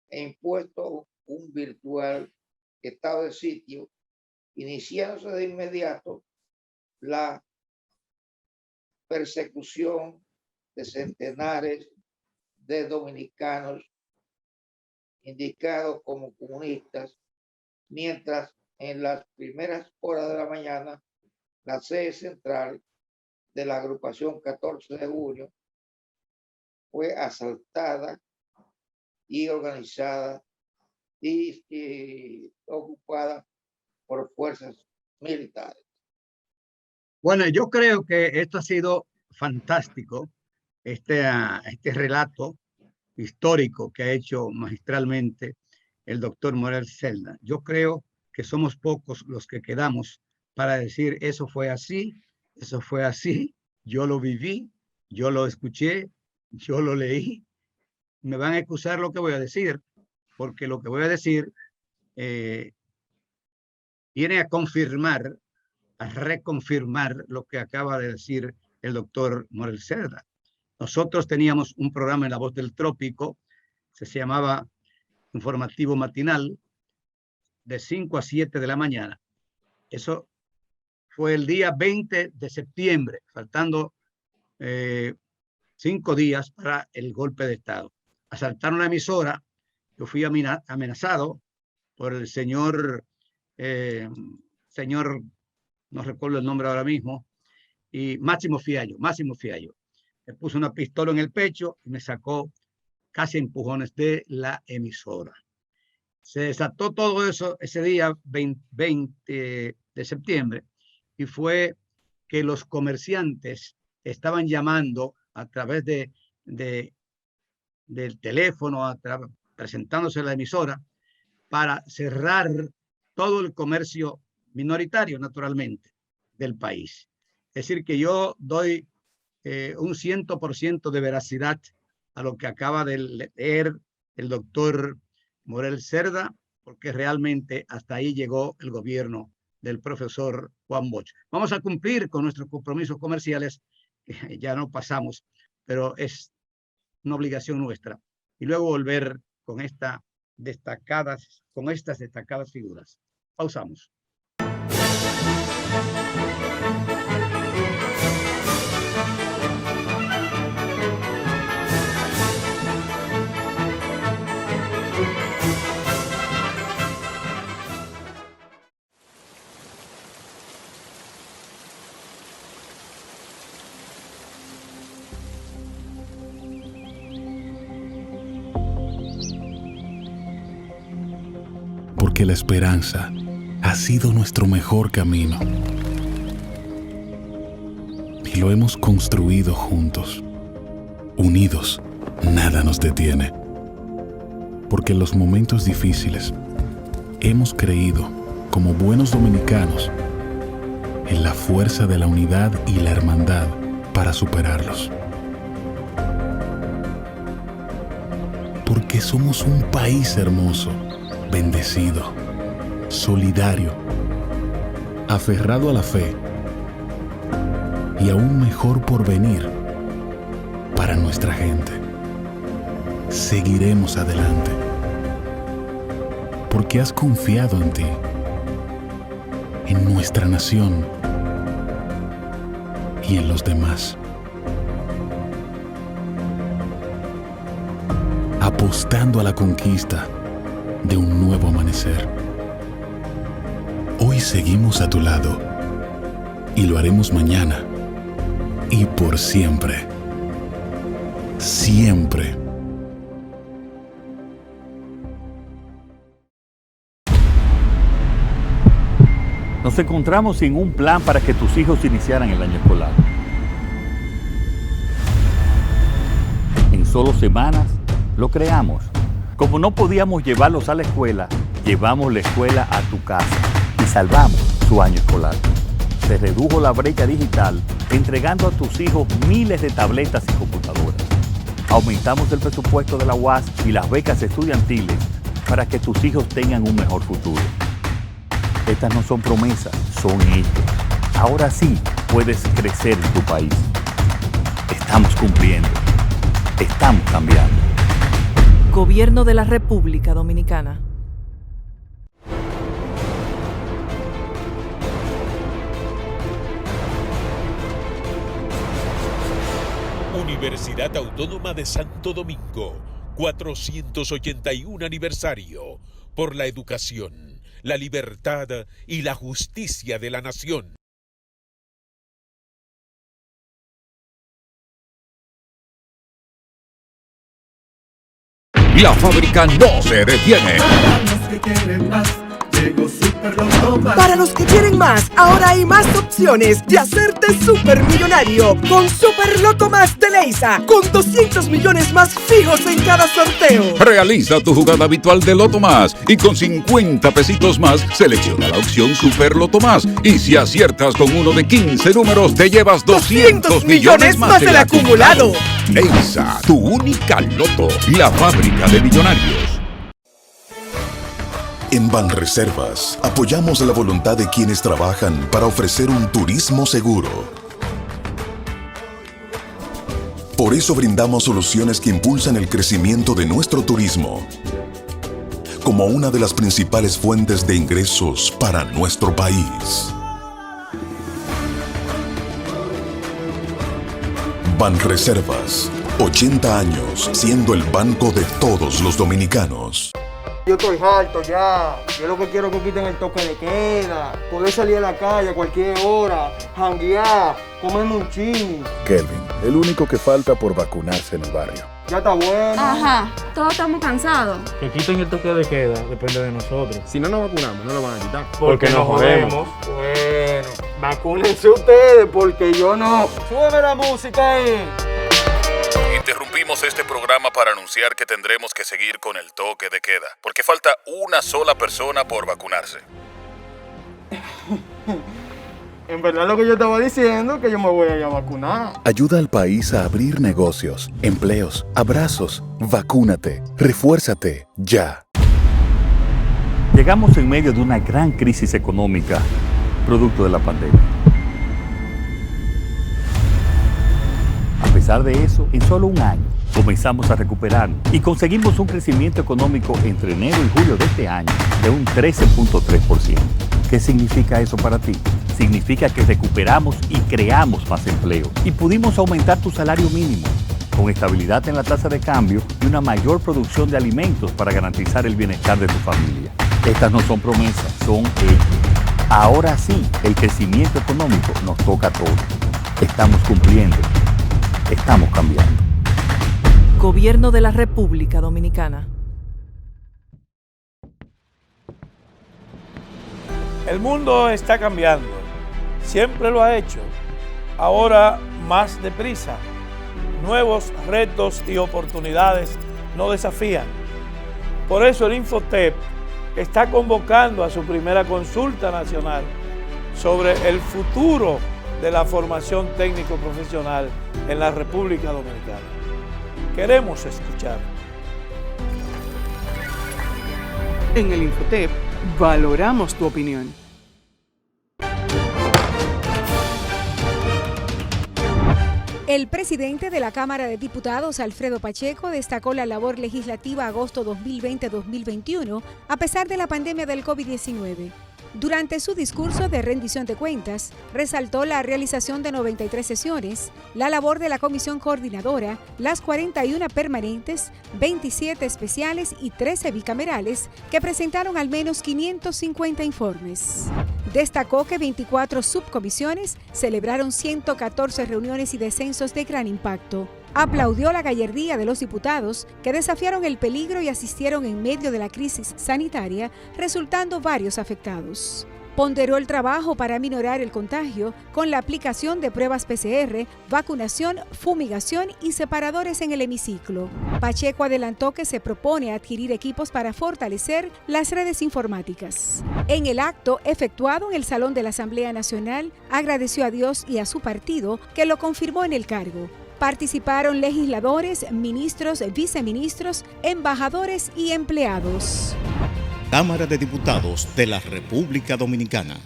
e impuesto un virtual estado de sitio, iniciándose de inmediato la persecución de centenares de dominicanos indicados como comunistas, mientras en las primeras horas de la mañana la sede central de la agrupación 14 de junio fue asaltada y organizada y ocupada por fuerzas militares. Bueno, yo creo que esto ha sido fantástico, este relato histórico que ha hecho magistralmente el doctor Morel Celda. Yo creo que somos pocos los que quedamos para decir eso fue así, yo lo viví, yo lo escuché, yo lo leí. Me van a excusar lo que voy a decir, porque lo que voy a decir viene a confirmar, a reconfirmar lo que acaba de decir el doctor Morel Celda. Nosotros teníamos un programa en La Voz del Trópico, se llamaba Informativo Matinal, de 5 a 7 de la mañana. Eso fue el día 20 de septiembre, faltando 5 días para el golpe de Estado. Asaltaron la emisora, yo fui amenazado por el señor, no recuerdo el nombre ahora mismo, y Máximo Fiallo, me puso una pistola en el pecho y me sacó casi a empujones de la emisora. Se desató todo eso ese día 20 de septiembre y fue que los comerciantes estaban llamando a través del teléfono, presentándose a la emisora para cerrar todo el comercio minoritario, naturalmente, del país. Es decir, que yo doy un 100% de veracidad a lo que acaba de leer el doctor Morel Cerda, porque realmente hasta ahí llegó el gobierno del profesor Juan Bosch. Vamos a cumplir con nuestros compromisos comerciales, que ya no pasamos, pero es una obligación nuestra. Y luego volver con estas destacadas figuras. Pausamos. Porque la esperanza ha sido nuestro mejor camino. Y lo hemos construido juntos. Unidos, nada nos detiene. Porque en los momentos difíciles hemos creído, como buenos dominicanos, en la fuerza de la unidad y la hermandad para superarlos. Porque somos un país hermoso, bendecido, solidario, aferrado a la fe y a un mejor porvenir para nuestra gente. Seguiremos adelante porque has confiado en ti, en nuestra nación y en los demás. Apostando a la conquista de un nuevo amanecer. Hoy seguimos a tu lado y lo haremos mañana y por siempre. Siempre. Nos encontramos sin un plan para que tus hijos iniciaran el año escolar. En solo semanas lo creamos. Como no podíamos llevarlos a la escuela, llevamos la escuela a tu casa y salvamos su año escolar. Se redujo la brecha digital entregando a tus hijos miles de tabletas y computadoras. Aumentamos el presupuesto de la UAS y las becas estudiantiles para que tus hijos tengan un mejor futuro. Estas no son promesas, son hechos. Ahora sí puedes crecer en tu país. Estamos cumpliendo. Estamos cambiando. Gobierno de la República Dominicana. Universidad Autónoma de Santo Domingo, 481 aniversario, por la educación, la libertad y la justicia de la nación. La fábrica no se detiene. Para los que quieren más, ahora hay más opciones de hacerte supermillonario con Super Loto Más de Leisa, con 200 millones más fijos en cada sorteo. Realiza tu jugada habitual de Loto Más y con 50 pesitos más selecciona la opción Super Loto Más. Y si aciertas con uno de 15 números, te llevas 200 millones más del acumulado. Leisa, tu única Loto, la fábrica de millonarios. En Banreservas apoyamos la voluntad de quienes trabajan para ofrecer un turismo seguro. Por eso brindamos soluciones que impulsan el crecimiento de nuestro turismo, como una de las principales fuentes de ingresos para nuestro país. Banreservas, 80 años siendo el banco de todos los dominicanos. Yo estoy harto ya. Yo lo que quiero es que quiten el toque de queda, poder salir a la calle a cualquier hora, janguear, comerme un chin. Kelvin, el único que falta por vacunarse en el barrio. Ya está bueno. Ajá, todos estamos cansados. Que quiten el toque de queda, depende de nosotros. Si no nos vacunamos, no lo van a quitar. Porque nos jodemos. Bueno, vacúnense ustedes porque yo no. Súbeme la música ahí. Interrumpimos este programa para anunciar que tendremos que seguir con el toque de queda, porque falta una sola persona por vacunarse. En verdad lo que yo estaba diciendo es que yo me voy a ir a vacunar. Ayuda al país a abrir negocios, empleos, abrazos. Vacúnate, refuérzate, ya. Llegamos en medio de una gran crisis económica, producto de la pandemia. A pesar de eso, en solo un año comenzamos a recuperarnos y conseguimos un crecimiento económico entre enero y julio de este año de un 13.3%. ¿Qué significa eso para ti? Significa que recuperamos y creamos más empleo y pudimos aumentar tu salario mínimo, con estabilidad en la tasa de cambio y una mayor producción de alimentos para garantizar el bienestar de tu familia. Estas no son promesas, son hechos. Ahora sí, el crecimiento económico nos toca a todos. Estamos cumpliendo. Estamos cambiando. Gobierno de la República Dominicana. El mundo está cambiando. Siempre lo ha hecho. Ahora más deprisa. Nuevos retos y oportunidades nos desafían. Por eso el Infotep está convocando a su primera consulta nacional sobre el futuro de la formación técnico-profesional en la República Dominicana. Queremos escuchar. En el Infotep valoramos tu opinión. El presidente de la Cámara de Diputados, Alfredo Pacheco, destacó la labor legislativa agosto 2020-2021 a pesar de la pandemia del COVID-19. Durante su discurso de rendición de cuentas, resaltó la realización de 93 sesiones, la labor de la comisión coordinadora, las 41 permanentes, 27 especiales y 13 bicamerales, que presentaron al menos 550 informes. Destacó que 24 subcomisiones celebraron 114 reuniones y descensos de gran impacto. Aplaudió la gallardía de los diputados que desafiaron el peligro y asistieron en medio de la crisis sanitaria, resultando varios afectados. Ponderó el trabajo para minorar el contagio con la aplicación de pruebas PCR, vacunación, fumigación y separadores en el hemiciclo. Pacheco adelantó que se propone adquirir equipos para fortalecer las redes informáticas. En el acto efectuado en el Salón de la Asamblea Nacional, agradeció a Dios y a su partido que lo confirmó en el cargo. Participaron legisladores, ministros, viceministros, embajadores y empleados. Cámara de Diputados de la República Dominicana.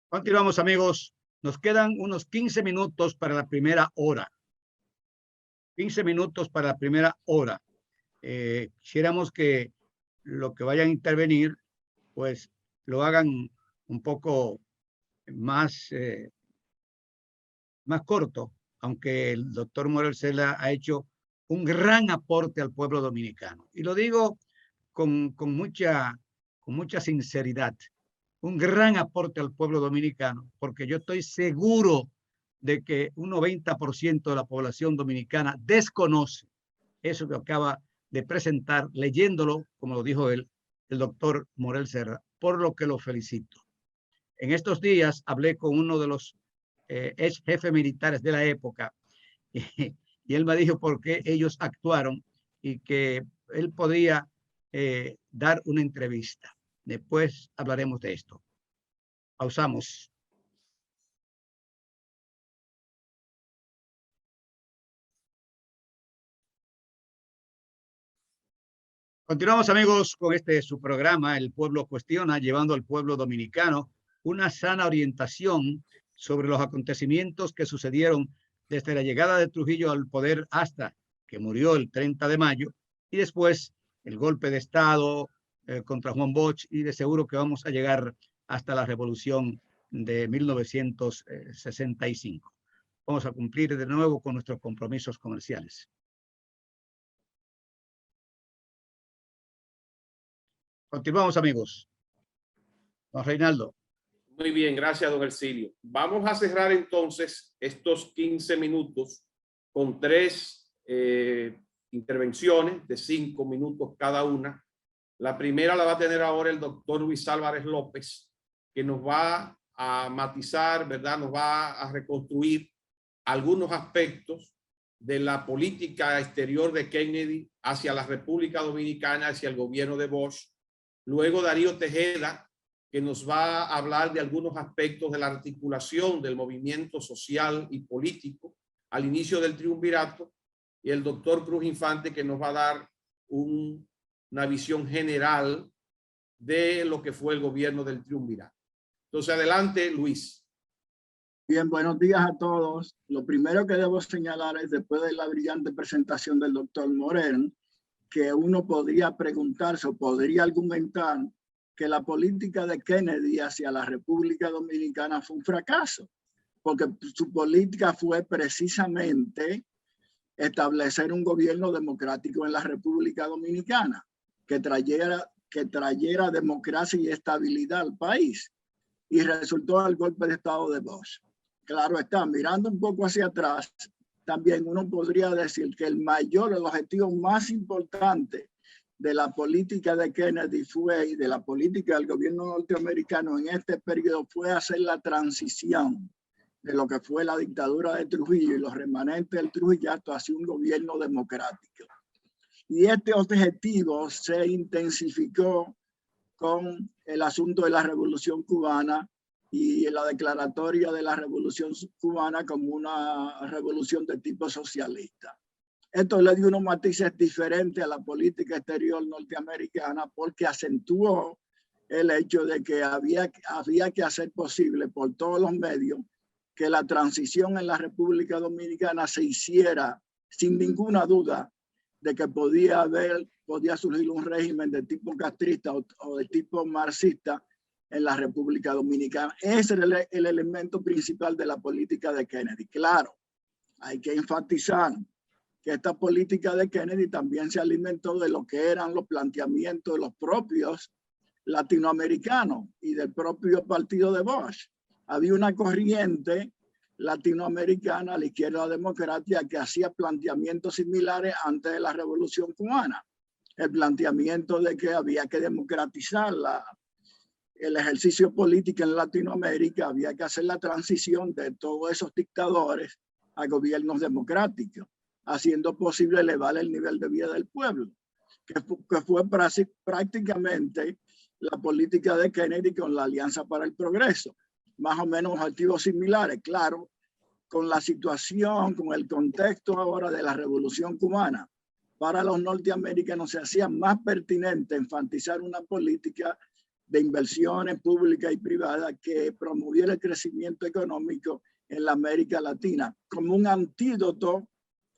Continuamos, amigos. Nos quedan unos 15 minutos para la primera hora. 15 minutos para la primera hora. Quisiéramos que lo que vayan a intervenir, pues lo hagan un poco más corto, aunque el doctor Morel Cela ha hecho un gran aporte al pueblo dominicano. Y lo digo con mucha sinceridad, un gran aporte al pueblo dominicano, porque yo estoy seguro de que un 90% de la población dominicana desconoce eso que acaba de presentar, leyéndolo, como lo dijo él, el doctor Morel Serra, por lo que lo felicito. En estos días hablé con uno de los ex jefes militares de la época y él me dijo por qué ellos actuaron y que él podía dar una entrevista. Después hablaremos de esto. Pausamos. Continuamos, amigos, con su programa, El Pueblo Cuestiona, llevando al pueblo dominicano una sana orientación sobre los acontecimientos que sucedieron desde la llegada de Trujillo al poder hasta que murió el 30 de mayo y después el golpe de Estado contra Juan Bosch, y de seguro que vamos a llegar hasta la revolución de 1965. Vamos a cumplir de nuevo con nuestros compromisos comerciales. Continuamos, amigos. Don Reinaldo. Muy bien, gracias, don Hercilio. Vamos a cerrar entonces estos 15 minutos con 3 intervenciones de 5 minutos cada una. La primera la va a tener ahora el doctor Luis Álvarez López, que nos va a matizar, ¿verdad? Nos va a reconstruir algunos aspectos de la política exterior de Kennedy hacia la República Dominicana, hacia el gobierno de Bush. Luego Darío Tejeda, que nos va a hablar de algunos aspectos de la articulación del movimiento social y político al inicio del triunvirato, y el doctor Cruz Infante, que nos va a dar una visión general de lo que fue el gobierno del triunvirato. Entonces, adelante, Luis. Bien, buenos días a todos. Lo primero que debo señalar es, después de la brillante presentación del doctor Moreno, que uno podría preguntarse o podría argumentar que la política de Kennedy hacia la República Dominicana fue un fracaso, porque su política fue precisamente establecer un gobierno democrático en la República Dominicana que trayera democracia y estabilidad al país, y resultó el golpe de Estado de Bush. Claro está, mirando un poco hacia atrás, también uno podría decir que el objetivo más importante de la política de Kennedy y de la política del gobierno norteamericano en este periodo fue hacer la transición de lo que fue la dictadura de Trujillo y los remanentes del Trujillato hacia un gobierno democrático. Y este objetivo se intensificó con el asunto de la Revolución Cubana y la declaratoria de la Revolución Cubana como una revolución de tipo socialista. Esto le dio unos matices diferentes a la política exterior norteamericana, porque acentuó el hecho de que había que hacer posible por todos los medios que la transición en la República Dominicana se hiciera sin ninguna duda de que podía surgir un régimen de tipo castrista o de tipo marxista en la República Dominicana. Ese era el elemento principal de la política de Kennedy. Claro, hay que enfatizar que esta política de Kennedy también se alimentó de lo que eran los planteamientos de los propios latinoamericanos y del propio partido de Bush. Había una corriente latinoamericana a la izquierda democrática que hacía planteamientos similares antes de la Revolución Cubana. El planteamiento de que había que democratizar el ejercicio político en Latinoamérica, había que hacer la transición de todos esos dictadores a gobiernos democráticos, haciendo posible elevar el nivel de vida del pueblo, que fue prácticamente la política de Kennedy con la Alianza para el Progreso. Más o menos objetivos similares, claro, con la situación, con el contexto ahora de la Revolución Cubana. Para los norteamericanos se hacía más pertinente enfatizar una política de inversiones públicas y privadas que promoviera el crecimiento económico en la América Latina, como un antídoto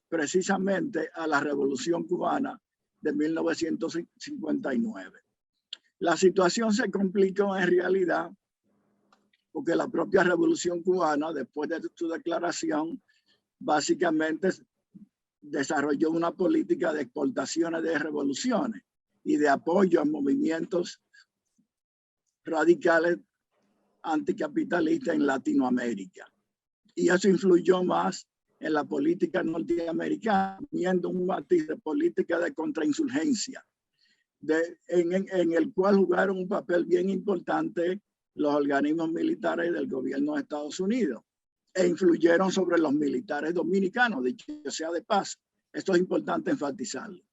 precisamente a la Revolución Cubana de 1959. La situación se complicó en realidad porque la propia Revolución Cubana, después de su declaración, básicamente desarrolló una política de exportaciones de revoluciones y de apoyo a movimientos radicales anticapitalistas en Latinoamérica. Y eso influyó más en la política norteamericana, viendo un matiz de política de contrainsurgencia, en el cual jugaron un papel bien importante los organismos militares del gobierno de Estados Unidos e influyeron sobre los militares dominicanos, dicho sea de paso. Esto es importante enfatizarlo.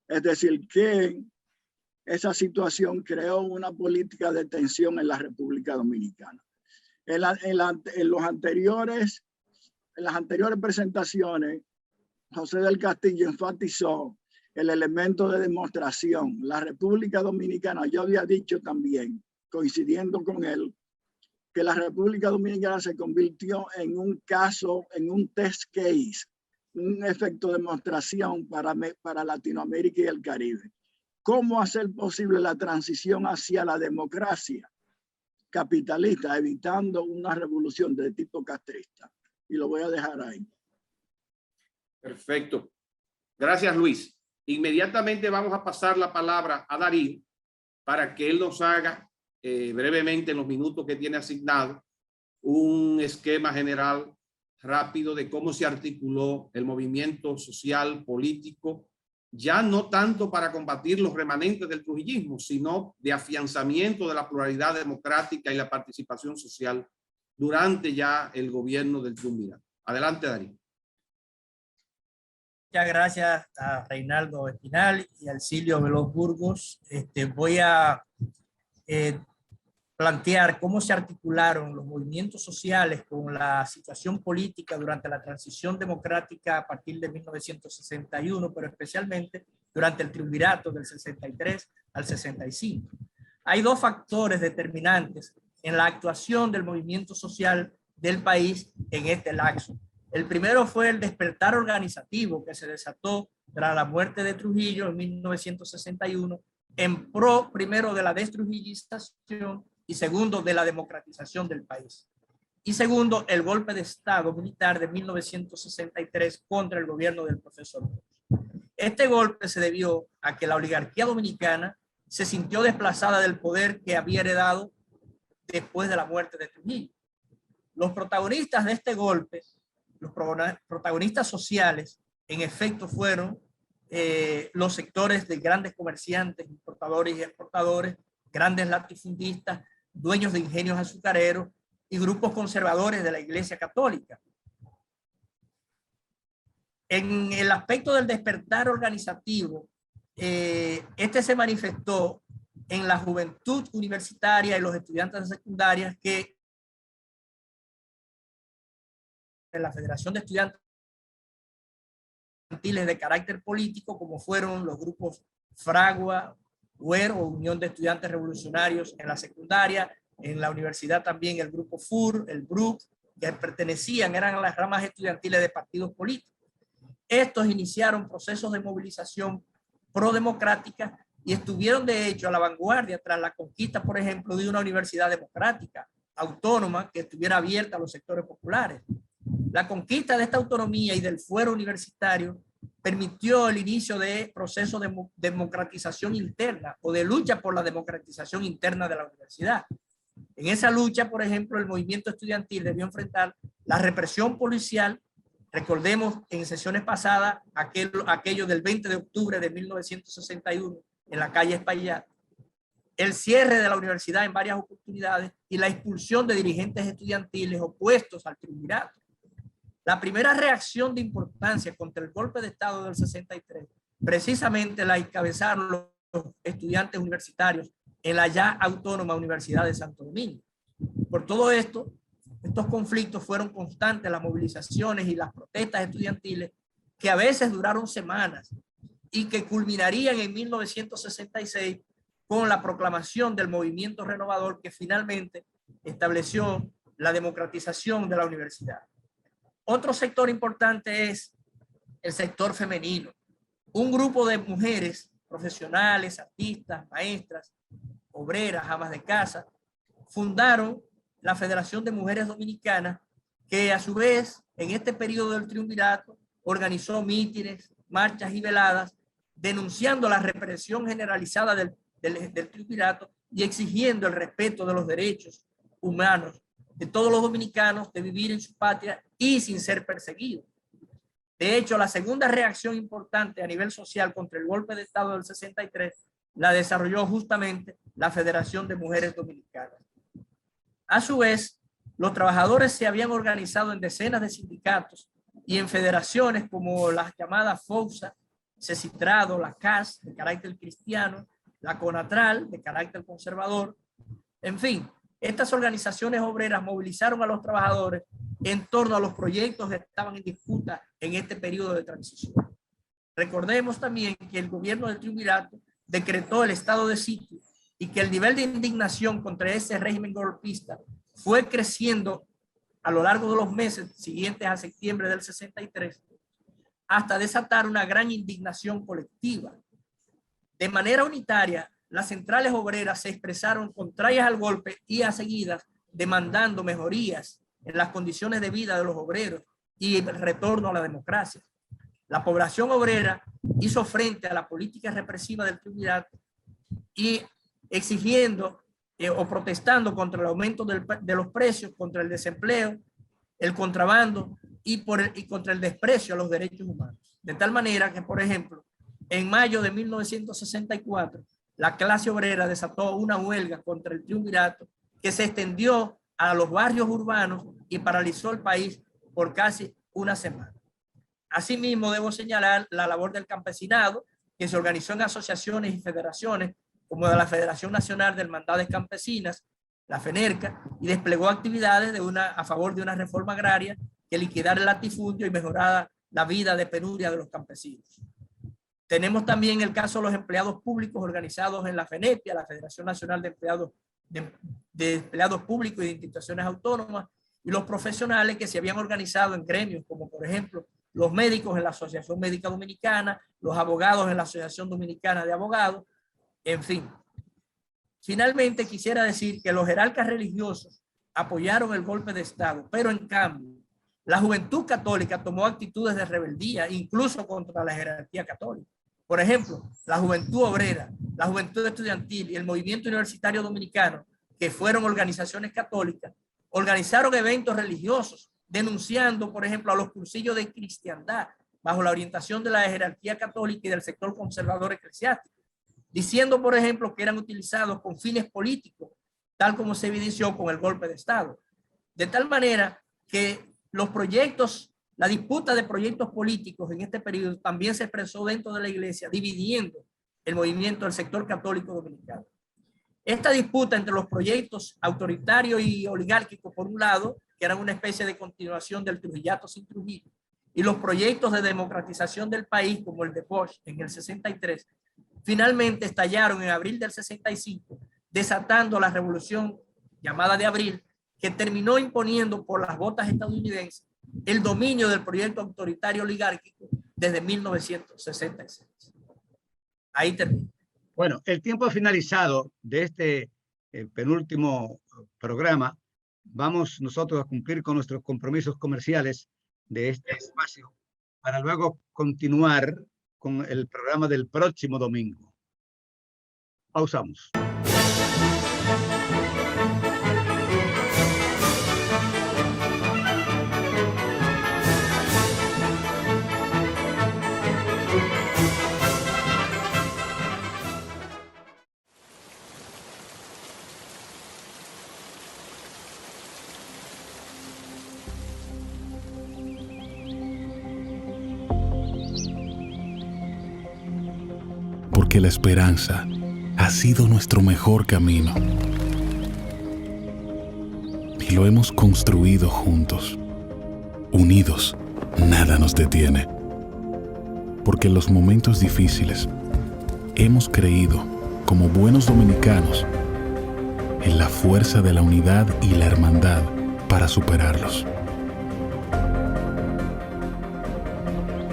Es decir, que esa situación creó una política de tensión en la República Dominicana. En las anteriores presentaciones, José del Castillo enfatizó el elemento de demostración. La República Dominicana, yo había dicho también, coincidiendo con él, que la República Dominicana se convirtió en un caso, en un test case, un efecto de demostración para Latinoamérica y el Caribe. ¿Cómo hacer posible la transición hacia la democracia capitalista, evitando una revolución de tipo castrista? Y lo voy a dejar ahí. Perfecto. Gracias, Luis. Inmediatamente vamos a pasar la palabra a Darío para que él nos haga brevemente, en los minutos que tiene asignado, un esquema general rápido de cómo se articuló el movimiento social, político, ya no tanto para combatir los remanentes del trujillismo, sino de afianzamiento de la pluralidad democrática y la participación social durante ya el gobierno del triunvirato. Adelante, Darío. Muchas gracias a Reinaldo Espinal y a Silvio Veloz Burgos. Voy a plantear cómo se articularon los movimientos sociales con la situación política durante la transición democrática a partir de 1961, pero especialmente durante el triunvirato del 63 al 65. Hay dos factores determinantes en la actuación del movimiento social del país en este lapso. El primero fue el despertar organizativo que se desató tras la muerte de Trujillo en 1961 en pro, primero, de la destrujillización y segundo, de la democratización del país. Y segundo, el golpe de Estado militar de 1963 contra el gobierno del profesor Bush. Este golpe se debió a que la oligarquía dominicana se sintió desplazada del poder que había heredado después de la muerte de Trujillo. Los protagonistas de este golpe, los protagonistas sociales, en efecto fueron los sectores de grandes comerciantes, importadores y exportadores, grandes latifundistas, dueños de ingenios azucareros y grupos conservadores de la Iglesia Católica. En el aspecto del despertar organizativo, este se manifestó en la juventud universitaria y los estudiantes de secundaria que en la Federación de Estudiantes de carácter político, como fueron los grupos Fragua, UER o Unión de Estudiantes Revolucionarios en la secundaria, en la universidad también el grupo FUR, el BRUC, que pertenecían, eran las ramas estudiantiles de partidos políticos. Estos iniciaron procesos de movilización pro-democrática y estuvieron de hecho a la vanguardia tras la conquista, por ejemplo, de una universidad democrática, autónoma, que estuviera abierta a los sectores populares. La conquista de esta autonomía y del fuero universitario permitió el inicio de procesos de democratización interna o de lucha por la democratización interna de la universidad. En esa lucha, por ejemplo, el movimiento estudiantil debió enfrentar la represión policial. Recordemos en sesiones pasadas aquello del 20 de octubre de 1961 en la calle Espaillat, el cierre de la universidad en varias oportunidades y la expulsión de dirigentes estudiantiles opuestos al triunvirato. La primera reacción de importancia contra el golpe de Estado del 63, precisamente la encabezaron los estudiantes universitarios en la ya autónoma Universidad de Santo Domingo. Por todo esto, estos conflictos fueron constantes, las movilizaciones y las protestas estudiantiles, que a veces duraron semanas y que culminarían en 1966 con la proclamación del movimiento renovador que finalmente estableció la democratización de la universidad. Otro sector importante es el sector femenino. Un grupo de mujeres profesionales, artistas, maestras, obreras, amas de casa, fundaron la Federación de Mujeres Dominicanas, que a su vez, en este periodo del triunvirato, organizó mítines, marchas y veladas, denunciando la represión generalizada del triunvirato y exigiendo el respeto de los derechos humanos de todos los dominicanos de vivir en su patria y sin ser perseguidos. De hecho, la segunda reacción importante a nivel social contra el golpe de Estado del 63 la desarrolló justamente la Federación de Mujeres Dominicanas. A su vez, los trabajadores se habían organizado en decenas de sindicatos y en federaciones como las llamadas FOUSA, CECITRADO, la CAS de carácter cristiano, la CONATRAL de carácter conservador. En fin, estas organizaciones obreras movilizaron a los trabajadores en torno a los proyectos que estaban en disputa en este periodo de transición. Recordemos también que el gobierno del triunvirato decretó el estado de sitio y que el nivel de indignación contra ese régimen golpista fue creciendo a lo largo de los meses siguientes a septiembre del 63 hasta desatar una gran indignación colectiva. De manera unitaria, las centrales obreras se expresaron contrarias al golpe y a seguidas demandando mejorías en las condiciones de vida de los obreros y el retorno a la democracia. La población obrera hizo frente a la política represiva del triunvirato y exigiendo o protestando contra el aumento de los precios, contra el desempleo, el contrabando y contra el desprecio a los derechos humanos. De tal manera que, por ejemplo, en mayo de 1964, la clase obrera desató una huelga contra el triunvirato que se extendió a los barrios urbanos y paralizó el país por casi una semana. Asimismo, debo señalar la labor del campesinado, que se organizó en asociaciones y federaciones, como de la Federación Nacional de Hermandades Campesinas, la FENERCA, y desplegó actividades a favor de una reforma agraria que liquidara el latifundio y mejorara la vida de penuria de los campesinos. Tenemos también el caso de los empleados públicos organizados en la FENEPIA, la Federación Nacional de Empleados Públicos y de Instituciones Autónomas, y los profesionales que se habían organizado en gremios, como por ejemplo los médicos en la Asociación Médica Dominicana, los abogados en la Asociación Dominicana de Abogados, en fin. Finalmente quisiera decir que los jerarcas religiosos apoyaron el golpe de Estado, pero en cambio la juventud católica tomó actitudes de rebeldía, incluso contra la jerarquía católica. Por ejemplo, la juventud obrera, la juventud estudiantil y el movimiento universitario dominicano, que fueron organizaciones católicas, organizaron eventos religiosos denunciando, por ejemplo, a los cursillos de cristiandad bajo la orientación de la jerarquía católica y del sector conservador eclesiástico, diciendo, por ejemplo, que eran utilizados con fines políticos, tal como se evidenció con el golpe de Estado. De tal manera que los proyectos, la disputa de proyectos políticos en este periodo también se expresó dentro de la iglesia, dividiendo el movimiento del sector católico dominicano. Esta disputa entre los proyectos autoritarios y oligárquicos, por un lado, que eran una especie de continuación del Trujillato sin Trujillo, y los proyectos de democratización del país, como el de Bosch en el 63, finalmente estallaron en abril del 65, desatando la revolución llamada de abril, que terminó imponiendo por las botas estadounidenses el dominio del proyecto autoritario oligárquico desde 1966. Ahí termino. Bueno, el tiempo ha finalizado de este penúltimo programa. Vamos nosotros a cumplir con nuestros compromisos comerciales de este espacio para luego continuar con el programa del próximo domingo. Pausamos. Porque la esperanza ha sido nuestro mejor camino y lo hemos construido juntos. Unidos, nada nos detiene. Porque en los momentos difíciles hemos creído, como buenos dominicanos, en la fuerza de la unidad y la hermandad para superarlos.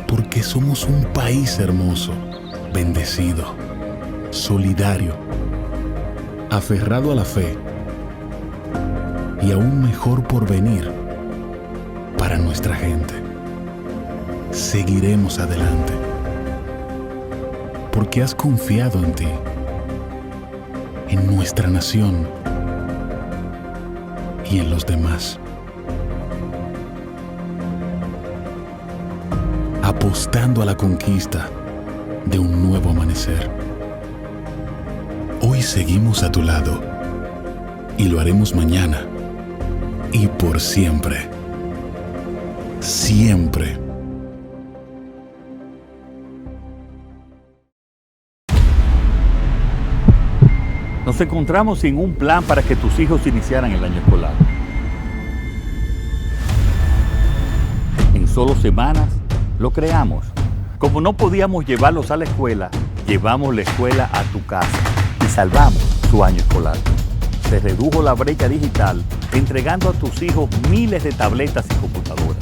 Porque somos un país hermoso, bendecido, solidario, aferrado a la fe y a un mejor porvenir para nuestra gente. Seguiremos adelante porque has confiado en ti, en nuestra nación y en los demás. Apostando a la conquista de un nuevo amanecer. Hoy seguimos a tu lado y lo haremos mañana y por siempre. Siempre. Nos encontramos sin un plan para que tus hijos iniciaran el año escolar. En solo semanas lo creamos. Como no podíamos llevarlos a la escuela, llevamos la escuela a tu casa y salvamos su año escolar. Se redujo la brecha digital entregando a tus hijos miles de tabletas y computadoras.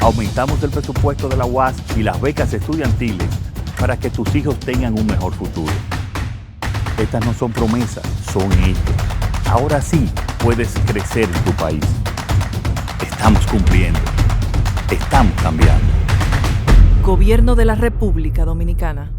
Aumentamos el presupuesto de la UAS y las becas estudiantiles para que tus hijos tengan un mejor futuro. Estas no son promesas, son hechos. Ahora sí puedes crecer en tu país. Estamos cumpliendo. Estamos cambiando. Gobierno de la República Dominicana.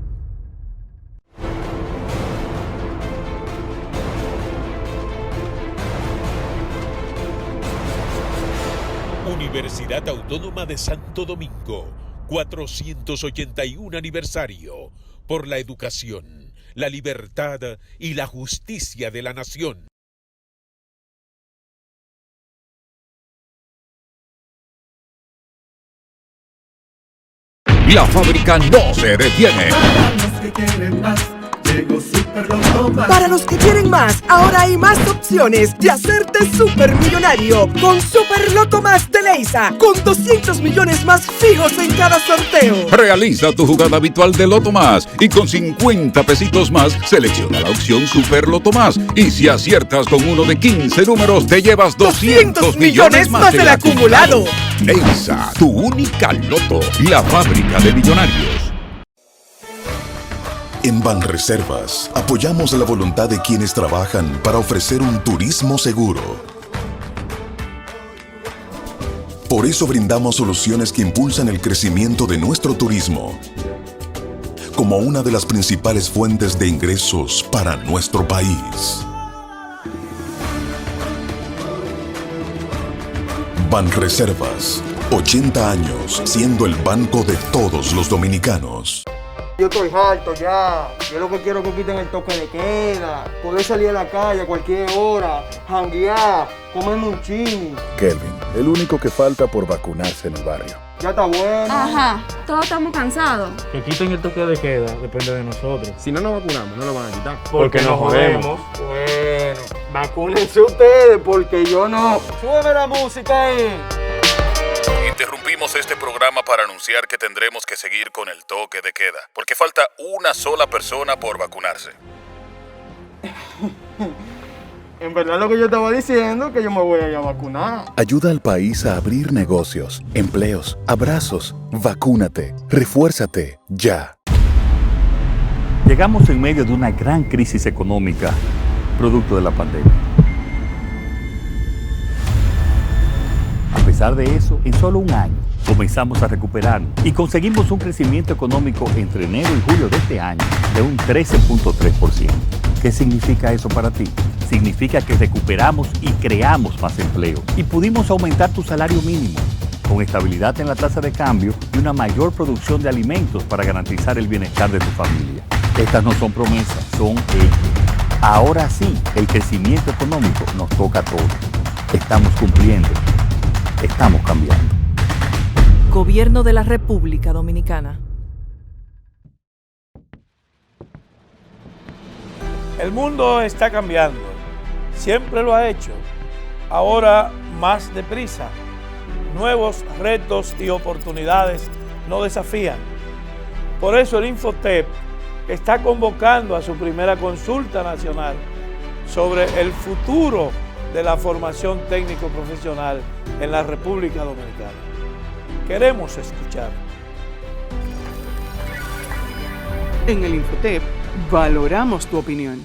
Universidad Autónoma de Santo Domingo, 481 aniversario, por la educación, la libertad y la justicia de la nación. La fábrica no se detiene. Para los que quieren más, ahora hay más opciones de hacerte supermillonario con Super Loto Más de Leisa, con 200 millones más fijos en cada sorteo. Realiza tu jugada habitual de Loto Más y con 50 pesitos más selecciona la opción Super Loto Más. Y si aciertas con uno de 15 números, te llevas 200 millones más del acumulado. Leisa, tu única Loto, la fábrica de millonarios. En Banreservas apoyamos la voluntad de quienes trabajan para ofrecer un turismo seguro. Por eso brindamos soluciones que impulsan el crecimiento de nuestro turismo, como una de las principales fuentes de ingresos para nuestro país. Banreservas, 80 años siendo el banco de todos los dominicanos. Yo estoy harto ya. Yo lo que quiero es que quiten el toque de queda, poder salir a la calle a cualquier hora, janguear, comerme un chini. Kelvin, el único que falta por vacunarse en el barrio. Ya está bueno. Ajá, todos estamos cansados. Que quiten el toque de queda, depende de nosotros. Si no nos vacunamos, no lo van a quitar. Porque nos jodemos. Bueno, vacúnense ustedes porque yo no. Súbeme la música ahí. Interrumpimos este programa para anunciar que tendremos que seguir con el toque de queda, porque falta una sola persona por vacunarse. En verdad lo que yo estaba diciendo es que yo me voy a ir a vacunar. Ayuda al país a abrir negocios, empleos, abrazos. Vacúnate, refuérzate, ya. Llegamos en medio de una gran crisis económica, producto de la pandemia. A pesar de eso, en solo un año comenzamos a recuperarnos y conseguimos un crecimiento económico entre enero y julio de este año de un 13.3%. ¿Qué significa eso para ti? Significa que recuperamos y creamos más empleo y pudimos aumentar tu salario mínimo con estabilidad en la tasa de cambio y una mayor producción de alimentos para garantizar el bienestar de tu familia. Estas no son promesas, son hechos. Ahora sí, el crecimiento económico nos toca a todos. Estamos cumpliendo. Estamos cambiando. Gobierno de la República Dominicana. El mundo está cambiando. Siempre lo ha hecho. Ahora más deprisa. Nuevos retos y oportunidades nos desafían. Por eso el Infotep está convocando a su primera consulta nacional sobre el futuro de la formación técnico-profesional en la República Dominicana. Queremos escuchar. En el Infotep valoramos tu opinión.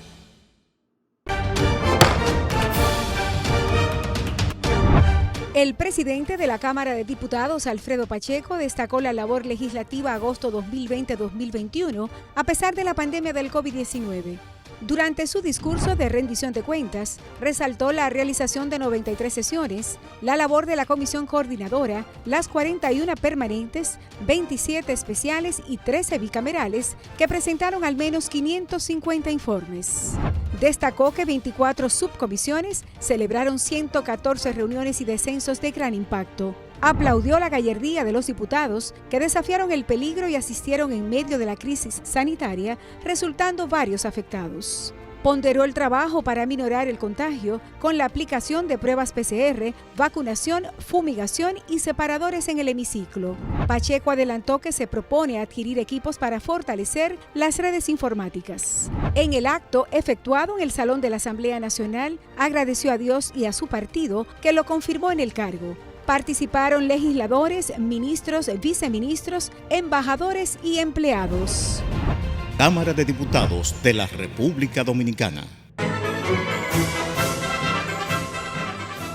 El presidente de la Cámara de Diputados, Alfredo Pacheco, destacó la labor legislativa agosto 2020-2021 a pesar de la pandemia del COVID-19. Durante su discurso de rendición de cuentas, resaltó la realización de 93 sesiones, la labor de la comisión coordinadora, las 41 permanentes, 27 especiales y 13 bicamerales, que presentaron al menos 550 informes. Destacó que 24 subcomisiones celebraron 114 reuniones y descensos de gran impacto. Aplaudió la gallardía de los diputados que desafiaron el peligro y asistieron en medio de la crisis sanitaria, resultando varios afectados. Ponderó el trabajo para minorar el contagio con la aplicación de pruebas PCR, vacunación, fumigación y separadores en el hemiciclo. Pacheco adelantó que se propone adquirir equipos para fortalecer las redes informáticas. En el acto efectuado en el Salón de la Asamblea Nacional, agradeció a Dios y a su partido que lo confirmó en el cargo. Participaron legisladores, ministros, viceministros, embajadores y empleados. Cámara de Diputados de la República Dominicana.